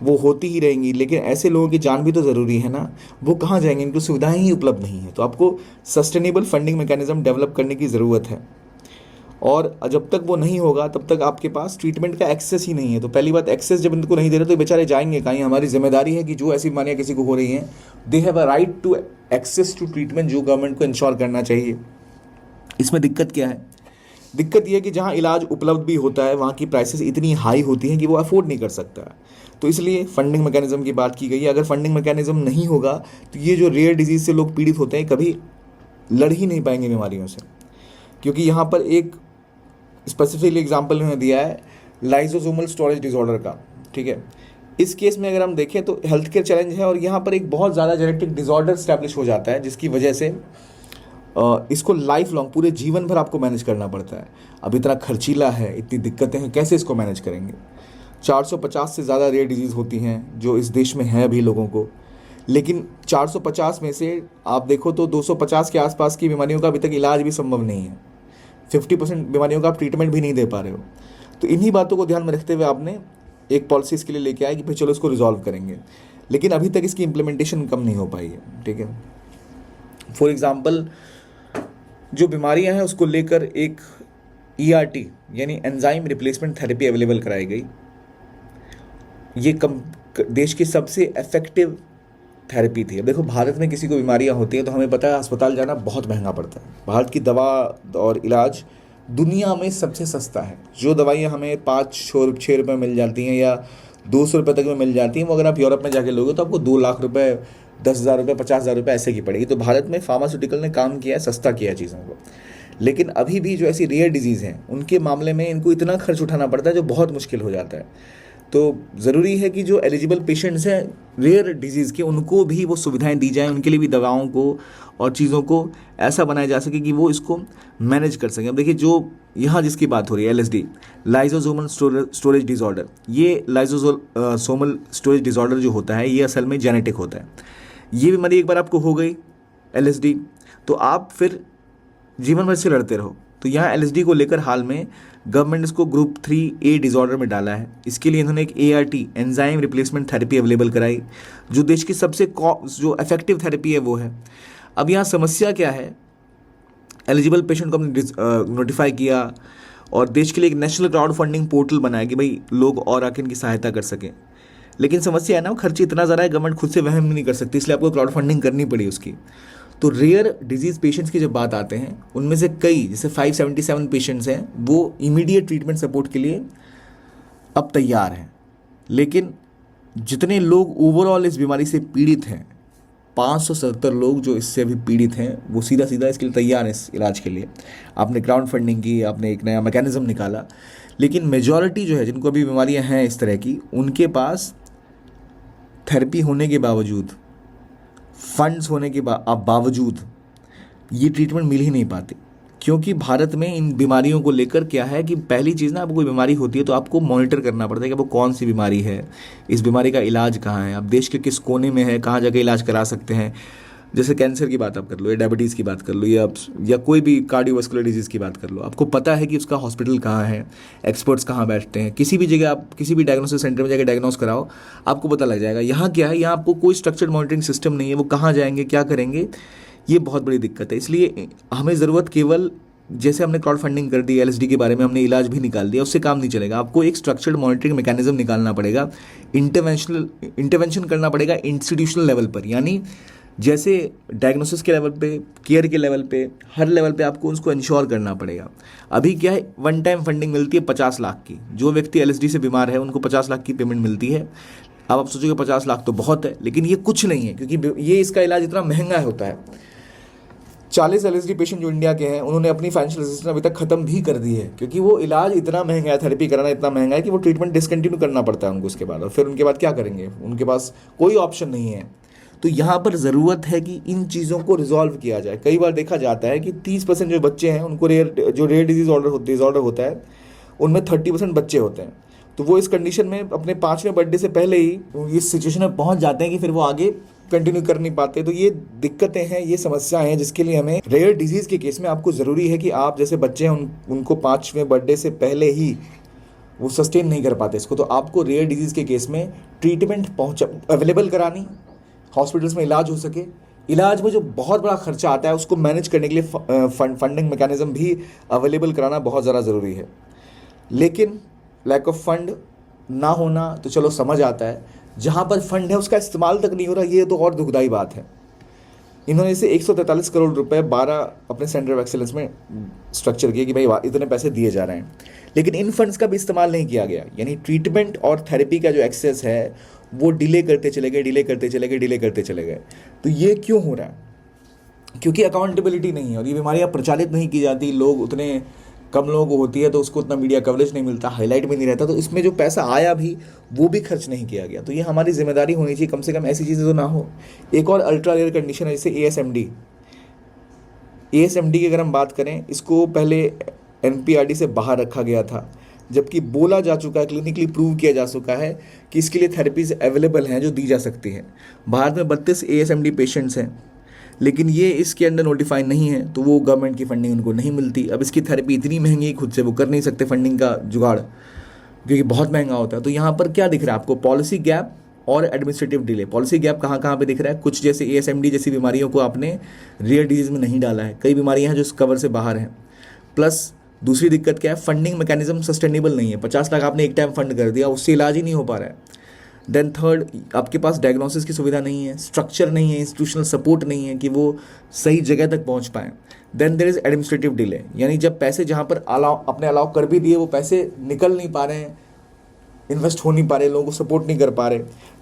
वो होती ही रहेंगी, लेकिन ऐसे लोगों की जान भी तो ज़रूरी है ना, वो कहाँ जाएंगे, इनको सुविधाएं ही उपलब्ध नहीं है। तो आपको सस्टेनेबल फंडिंग मैकेनिज्म डेवलप करने की ज़रूरत है, और जब तक वो नहीं होगा तब तक आपके पास ट्रीटमेंट का एक्सेस ही नहीं है। तो पहली बात, एक्सेस जब इनको नहीं दे रहे तो बेचारे जाएंगे कहीं। हमारी जिम्मेदारी है कि जो ऐसी बीमारियाँ किसी को हो रही हैं, they have a right to access to treatment, जो गवर्नमेंट को इंश्योर करना चाहिए। इसमें दिक्कत क्या है, दिक्कत यह है कि जहाँ इलाज उपलब्ध भी होता है वहाँ की प्राइसेस इतनी हाई होती हैं कि वो अफोर्ड नहीं कर सकता। तो इसलिए फंडिंग मैकेनिज्म की बात की गई है। अगर फंडिंग मैकेनिज्म नहीं होगा तो ये जो रेयर डिजीज़ से लोग पीड़ित होते हैं कभी लड़ ही नहीं पाएंगे बीमारियों से। क्योंकि यहाँ पर एक स्पेसिफिकली एग्जाम्पल उन्होंने दिया है लाइसोसोमल स्टोरेज डिसऑर्डर का। ठीक है, इस केस में अगर हम देखें तो हेल्थ केयर चैलेंज है, और यहाँ पर एक बहुत ज़्यादा जेनेटिक डिसऑर्डर स्टैब्लिश हो जाता है, जिसकी वजह से इसको लाइफ लॉन्ग पूरे जीवन भर आपको मैनेज करना पड़ता है। अब इतना खर्चीला है, इतनी दिक्कतें हैं, कैसे इसको मैनेज करेंगे। 450 से ज़्यादा रेयर डिजीज़ होती हैं जो इस देश में हैं अभी लोगों को, लेकिन 450 में से आप देखो तो 250 के आसपास की बीमारियों का अभी तक इलाज भी संभव नहीं है। 50% बीमारियों का आप ट्रीटमेंट भी नहीं दे पा रहे हो। तो इन्हीं बातों को ध्यान में रखते हुए आपने एक पॉलिसी इसके लिए लेके आए कि भाई चलो इसको रिजॉल्व करेंगे, लेकिन अभी तक इसकी इम्प्लीमेंटेशन कम नहीं हो पाई है। ठीक है, फॉर एग्जांपल जो बीमारियां हैं उसको लेकर एक ERT यानी एंजाइम रिप्लेसमेंट थेरेपी अवेलेबल कराई गई। ये देश की सबसे इफेक्टिव थेरेपी थी। अब देखो, भारत में किसी को बीमारियां होती हैं तो हमें पता है अस्पताल जाना बहुत महंगा पड़ता है। भारत की दवा और इलाज दुनिया में सबसे सस्ता है। जो दवाइयाँ हमें 5-6 रुपये मिल जाती हैं या 200 रुपये तक में मिल जाती हैं, वो अगर आप यूरोप में जाके लोगे तो आपको 2 लाख रुपए, 10,000 रुपये, 50,000 रुपये ऐसे की पड़ेगी। तो भारत में फार्मास्यूटिकल ने काम किया है, सस्ता किया है चीज़ों को। लेकिन अभी भी जो ऐसी रेयर डिजीज़ हैं उनके मामले में इनको इतना खर्च उठाना पड़ता है जो बहुत मुश्किल हो जाता है। तो ज़रूरी है कि जो एलिजिबल पेशेंट्स हैं रेयर डिजीज़ के, उनको भी वो सुविधाएं दी जाएं, उनके लिए भी दवाओं को और चीज़ों को ऐसा बनाया जा सके कि वो इसको मैनेज कर सकें। अब देखिए, जो यहाँ जिसकी बात हो रही है LSD, लाइसोसोमल स्टोरेज डिसऑर्डर, ये लाइसोसोमल स्टोरेज डिसऑर्डर जो होता है ये असल में जेनेटिक होता है। ये बीमारी एक बार आपको हो गई LSD, तो आप फिर जीवन भर से लड़ते रहो। तो यहाँ LSD को लेकर हाल में गवर्नमेंट इसको ग्रुप 3A डिसऑर्डर में डाला है। इसके लिए इन्होंने एक ART enzyme replacement therapy available कराई, जो देश की सबसे जो इफेक्टिव थेरेपी है वो है। अब यहाँ समस्या क्या है, एलिजिबल पेशेंट को हमने नोटिफाई किया और देश के लिए एक नेशनल क्राउड फंडिंग पोर्टल बनाया कि भाई लोग और आके इनकी सहायता कर सकें। लेकिन समस्या है ना, वो खर्च इतना ज़्यादा है, गवर्नमेंट खुद से वहन नहीं कर सकती, इसलिए आपको क्राउड फंडिंग करनी पड़ी उसकी। तो रेयर डिजीज़ पेशेंट्स की जब बात आते हैं, उनमें से कई जैसे 577 पेशेंट्स हैं वो इमीडिएट ट्रीटमेंट सपोर्ट के लिए अब तैयार हैं। लेकिन जितने लोग ओवरऑल इस बीमारी से पीड़ित हैं, 570 लोग जो इससे अभी पीड़ित हैं, वो सीधा सीधा इसके लिए तैयार हैं इस इलाज के लिए। आपने क्राउड फंडिंग की, आपने एक नया मैकेनिज्म निकाला, लेकिन मेजॉरिटी जो है जिनको अभी बीमारियां हैं इस तरह की, उनके पास थेरेपी होने के बावजूद, फंड्स होने के बावजूद ये ट्रीटमेंट मिल ही नहीं पाती। क्योंकि भारत में इन बीमारियों को लेकर क्या है कि पहली चीज़ ना, आपको कोई बीमारी होती है तो आपको मॉनिटर करना पड़ता है कि वो कौन सी बीमारी है, इस बीमारी का इलाज कहाँ है, आप देश के किस कोने में है, कहाँ जाके इलाज करा सकते हैं। जैसे कैंसर की बात आप कर लो, या डायबिटीज़ की बात कर लो, या कोई भी कार्डियोवास्कुलर डिजीज़ की बात कर लो, आपको पता है कि उसका हॉस्पिटल कहाँ है, एक्सपर्ट्स कहाँ बैठते हैं। किसी भी जगह आप किसी भी डायग्नोसिस सेंटर में जाकर डायग्नोस कराओ, आपको पता लग जाएगा। यहाँ क्या है, यहाँ आपको कोई स्ट्रक्चर्ड मॉनिटरिंग सिस्टम नहीं है, वो कहाँ जाएंगे, क्या करेंगे, ये बहुत बड़ी दिक्कत है। इसलिए हमें ज़रूरत केवल, जैसे हमने क्राउड फंडिंग कर दी, LSD के बारे में हमने इलाज भी निकाल दिया, उससे काम नहीं चलेगा। आपको एक स्ट्रक्चर्ड मॉनिटरिंग मैकेनिज्म निकालना पड़ेगा, इंटरवेंशन करना पड़ेगा इंस्टीट्यूशनल लेवल पर। यानी जैसे डायग्नोसिस के लेवल पे, केयर के लेवल पे, हर लेवल पे आपको उसको इंश्योर करना पड़ेगा। अभी क्या है, वन टाइम फंडिंग मिलती है 50 लाख की। जो व्यक्ति LSD से बीमार है उनको 50 लाख की पेमेंट मिलती है। अब आप सोचोगे 50 लाख तो बहुत है, लेकिन ये कुछ नहीं है, क्योंकि ये इसका इलाज इतना महंगा होता है। 40 LSD पेशेंट जो इंडिया के हैं, उन्होंने अपनी फाइनेंशियल असिस्टेंस अभी तक खत्म भी कर दी है, क्योंकि वो इलाज इतना महंगा है, थेरेपी कराना इतना महंगा है कि वो ट्रीटमेंट डिसकंटिन्यू करना पड़ता है उनको उसके बाद। और फिर उनके बाद क्या करेंगे, उनके पास कोई ऑप्शन नहीं है। तो यहाँ पर ज़रूरत है कि इन चीज़ों को रिजॉल्व किया जाए। कई बार देखा जाता है कि 30% जो बच्चे हैं उनको रेयर डिसऑर्डर होता है, उनमें 30% बच्चे होते हैं। तो वो इस कंडीशन में अपने 5वें बर्थडे से पहले ही इस सिचुएशन में पहुँच जाते हैं कि फिर वो आगे कंटिन्यू कर नहीं पाते। तो ये दिक्कतें हैं, ये समस्याएं हैं, जिसके लिए हमें रेयर डिजीज़ के केस में आपको ज़रूरी है कि आप जैसे बच्चे हैं उनको 5वें बर्थडे से पहले ही वो सस्टेन नहीं कर पाते इसको, तो आपको रेयर डिजीज़ के केस में ट्रीटमेंट अवेलेबल करानी, हॉस्पिटल्स में इलाज हो सके। इलाज में जो बहुत बड़ा खर्चा आता है उसको मैनेज करने के लिए फंडिंग मैकेनिज्म भी अवेलेबल कराना बहुत ज़्यादा ज़रूरी है। लेकिन लैक ऑफ फंड ना होना तो चलो समझ आता है, जहाँ पर फंड है उसका इस्तेमाल तक नहीं हो रहा, ये तो और दुखदाई बात है। इन्होंने इसे 143 करोड़ रुपए 12 अपने सेंटर ऑफ एक्सेलेंस में स्ट्रक्चर किया कि भाई इतने पैसे दिए जा रहे हैं, लेकिन इन फंड्स का भी इस्तेमाल नहीं किया गया। यानी ट्रीटमेंट और थेरेपी का जो एक्सेस है वो डिले करते चले गए। तो ये क्यों हो रहा है? क्योंकि अकाउंटेबिलिटी नहीं है और ये बीमारियाँ प्रचालित नहीं की जाती, लोग उतने कम लोगों को होती है तो उसको उतना मीडिया कवरेज नहीं मिलता, हाईलाइट भी नहीं रहता, तो इसमें जो पैसा आया भी वो भी खर्च नहीं किया गया। तो ये हमारी जिम्मेदारी होनी चाहिए, कम से कम ऐसी चीज़ें तो ना हो। एक और अल्ट्रा रेयर कंडीशन है जैसे ASMD की अगर हम बात करें, इसको पहले NPRD से बाहर रखा गया था, जबकि बोला जा चुका है, क्लिनिकली प्रूव किया जा चुका है कि इसके लिए थेरेपीज अवेलेबल हैं जो दी जा सकती हैं। भारत में 32 ASMD पेशेंट्स हैं, लेकिन ये इसके अंडर नोटिफाई नहीं है, तो वो गवर्नमेंट की फंडिंग उनको नहीं मिलती। अब इसकी थेरेपी इतनी महंगी है, खुद से वो कर नहीं सकते फंडिंग का जुगाड़, क्योंकि बहुत महंगा होता है। तो यहाँ पर क्या दिख रहा है आपको, पॉलिसी गैप और एडमिनिस्ट्रेटिव डिले। पॉलिसी गैप कहाँ पे दिख रहा है, कुछ जैसे ASMD जैसी बीमारियों को आपने रेयर डिजीज़ में नहीं डाला है, कई बीमारियाँ हैं जो इस कवर से बाहर हैं, प्लस दूसरी दिक्कत क्या है, फंडिंग मैकेनिज्म सस्टेनेबल नहीं है। 50 लाख आपने एक टाइम फंड कर दिया, उससे इलाज ही नहीं हो पा रहा है। देन थर्ड, आपके पास डायग्नोसिस की सुविधा नहीं है, स्ट्रक्चर नहीं है, इंस्टीट्यूशनल सपोर्ट नहीं है कि वो सही जगह तक पहुंच पाएँ। Then there is administrative delay, यानी जब पैसे जहाँ पर अलाउ कर भी दिए वो पैसे निकल नहीं पा रहे हैं, इन्वेस्ट हो नहीं पा रहे, लोगों को सपोर्ट नहीं कर पा रहे,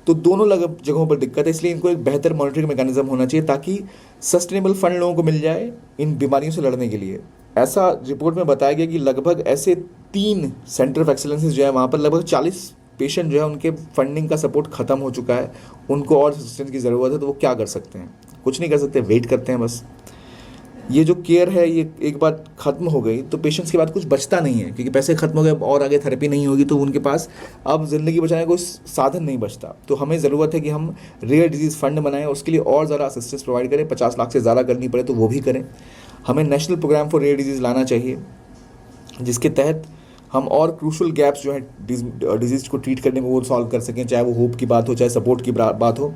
तो दोनों जगहों पर दिक्कत है। इसलिए इनको एक बेहतर मॉनिटरिंग मैकेनिज्म होना चाहिए ताकि सस्टेनेबल फंड लोगों को मिल जाए इन बीमारियों से लड़ने के लिए। ऐसा रिपोर्ट में बताया गया कि लगभग ऐसे 3 सेंटर ऑफ एक्सीलेंसेज जो है वहाँ पर लगभग 40 पेशेंट जो है उनके फंडिंग का सपोर्ट खत्म हो चुका है, उनको और असिस्टेंस की ज़रूरत है। तो वो क्या कर सकते हैं? कुछ नहीं कर सकते, वेट करते हैं बस। ये जो केयर है ये एक बार ख़त्म हो गई तो पेशेंट्स के बाद कुछ बचता नहीं है, क्योंकि पैसे खत्म हो गए और आगे थेरेपी नहीं होगी तो उनके पास अब ज़िंदगी बचाने का कोई साधन नहीं बचता। तो हमें ज़रूरत है कि हम रेयर डिजीज़ फंड बनाएं, उसके लिए और ज़्यादा असिस्टेंस प्रोवाइड करें। 50 लाख से ज़्यादा करनी पड़े तो वो भी करें। हमें national program for rare disease लाना चाहिए, जिसके तहत हम और क्रूशल गैप्स जो है डिजीज़ को ट्रीट करने में वो सॉल्व कर सकें, चाहे वो होप की बात हो, चाहे सपोर्ट की बात हो।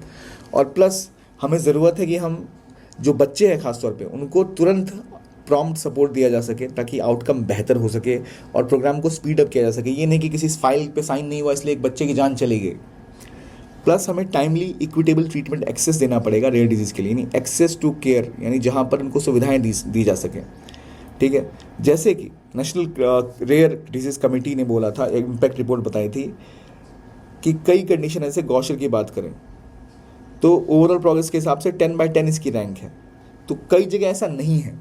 और प्लस हमें ज़रूरत है कि हम जो बच्चे हैं ख़ासतौर पे उनको तुरंत प्रॉम्प्ट सपोर्ट दिया जा सके ताकि आउटकम बेहतर हो सके और प्रोग्राम को स्पीड अप किया जा सके। ये नहीं कि किसी फाइल पे साइन नहीं हुआ इसलिए एक बच्चे की जान चली गई। प्लस हमें टाइमली इक्विटेबल ट्रीटमेंट एक्सेस देना पड़ेगा रेयर डिजीज़ के लिए, यानी एक्सेस टू केयर, यानी जहाँ पर उनको सुविधाएँ दी जा सकें। ठीक है, जैसे कि नेशनल रेयर डिजीज़ कमेटी ने बोला था, एक इम्पैक्ट रिपोर्ट बताई थी कि कई कंडीशन ऐसे, गौशर की बात करें तो ओवरऑल प्रोग्रेस के हिसाब से 10/10 इसकी रैंक है। तो कई जगह ऐसा नहीं है,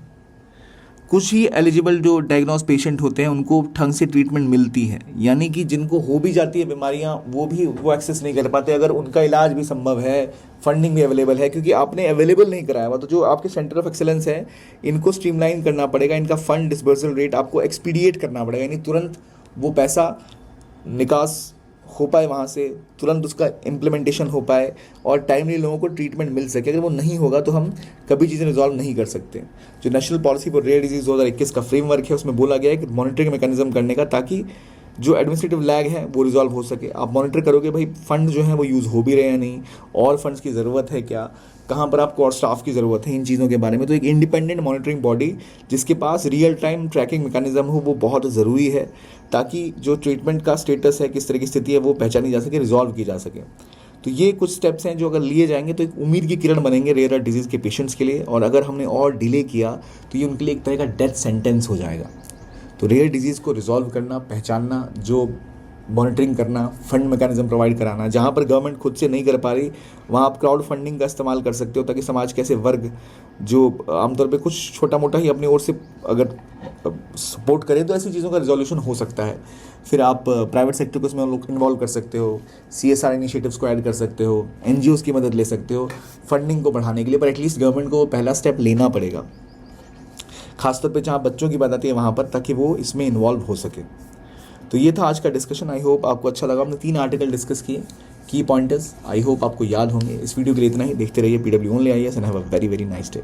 कुछ ही एलिजिबल जो डायग्नोस पेशेंट होते हैं उनको ढंग से ट्रीटमेंट मिलती है, यानी कि जिनको हो भी जाती है बीमारियां वो एक्सेस नहीं कर पाते। अगर उनका इलाज भी संभव है, फंडिंग भी अवेलेबल है, क्योंकि आपने अवेलेबल नहीं कराया हुआ। तो जो आपके सेंटर ऑफ एक्सेलेंस है इनको स्ट्रीमलाइन करना पड़ेगा, इनका फंड डिस्बर्सल रेट आपको एक्सपीडिएट करना पड़ेगा, यानी तुरंत वो पैसा निकास हो पाए वहाँ से, तुरंत उसका इम्प्लीमेंटेशन हो पाए और टाइमली लोगों को ट्रीटमेंट मिल सके। अगर वो नहीं होगा तो हम कभी चीज़ें रिजॉल्व नहीं कर सकते। जो national policy for rare disease 2021 का फ्रेमवर्क है उसमें बोला गया है कि मॉनिटरिंग मैकेनिज्म करने का, ताकि जो एडमिनिस्ट्रेटिव लैग है वो रिजॉल्व हो सके। आप मॉनिटर करोगे भाई फंड जो है वो यूज़ हो भी रहे हैं नहीं, और फंड्स की ज़रूरत है क्या, कहाँ पर आपको और स्टाफ की ज़रूरत है, इन चीज़ों के बारे में। तो एक इंडिपेंडेंट मॉनिटरिंग बॉडी जिसके पास रियल टाइम ट्रैकिंग मैकेनिज्म हो वो बहुत ज़रूरी है, ताकि जो ट्रीटमेंट का स्टेटस है, किस तरह की स्थिति है, वो पहचानी जा सके, रिजॉल्व की जा सके। तो ये कुछ स्टेप्स हैं जो अगर लिए जाएंगे तो एक उम्मीद की किरण बनेंगे रेयर डिजीज़ के पेशेंट्स के लिए। और अगर हमने और डिले किया तो ये उनके लिए एक तरह का डेथ सेंटेंस हो जाएगा। तो रेयर डिजीज़ को रिजॉल्व करना, पहचानना, जो मॉनिटरिंग करना, फंड मैकेनिज्म प्रोवाइड कराना, जहाँ पर गवर्नमेंट खुद से नहीं कर पा रही वहाँ आप क्राउड फंडिंग का इस्तेमाल कर सकते हो, ताकि समाज के ऐसे वर्ग जो आमतौर पे कुछ छोटा मोटा ही अपनी ओर से अगर सपोर्ट करें तो ऐसी चीज़ों का रिजोल्यूशन हो सकता है। फिर आप प्राइवेट सेक्टर को इसमें इन्वॉल्व कर सकते हो, CSR इनिशिएटिव्स को ऐड कर सकते हो, NGOs की मदद ले सकते हो फंडिंग को बढ़ाने के लिए। पर एटलीस्ट गवर्नमेंट को पहला स्टेप लेना पड़ेगा, खासतौर पे जहाँ बच्चों की बात आती है वहाँ पर, ताकि वो इसमें इन्वॉल्व हो सके। तो ये था आज का डिस्कशन। आई होप आपको अच्छा लगा। हमने 3 आर्टिकल डिस्कस किए, की पॉइंटर्स, आई होप आपको याद होंगे। इस वीडियो के लिए इतना ही। देखते रहिए PW only IAS and have a very very nice day.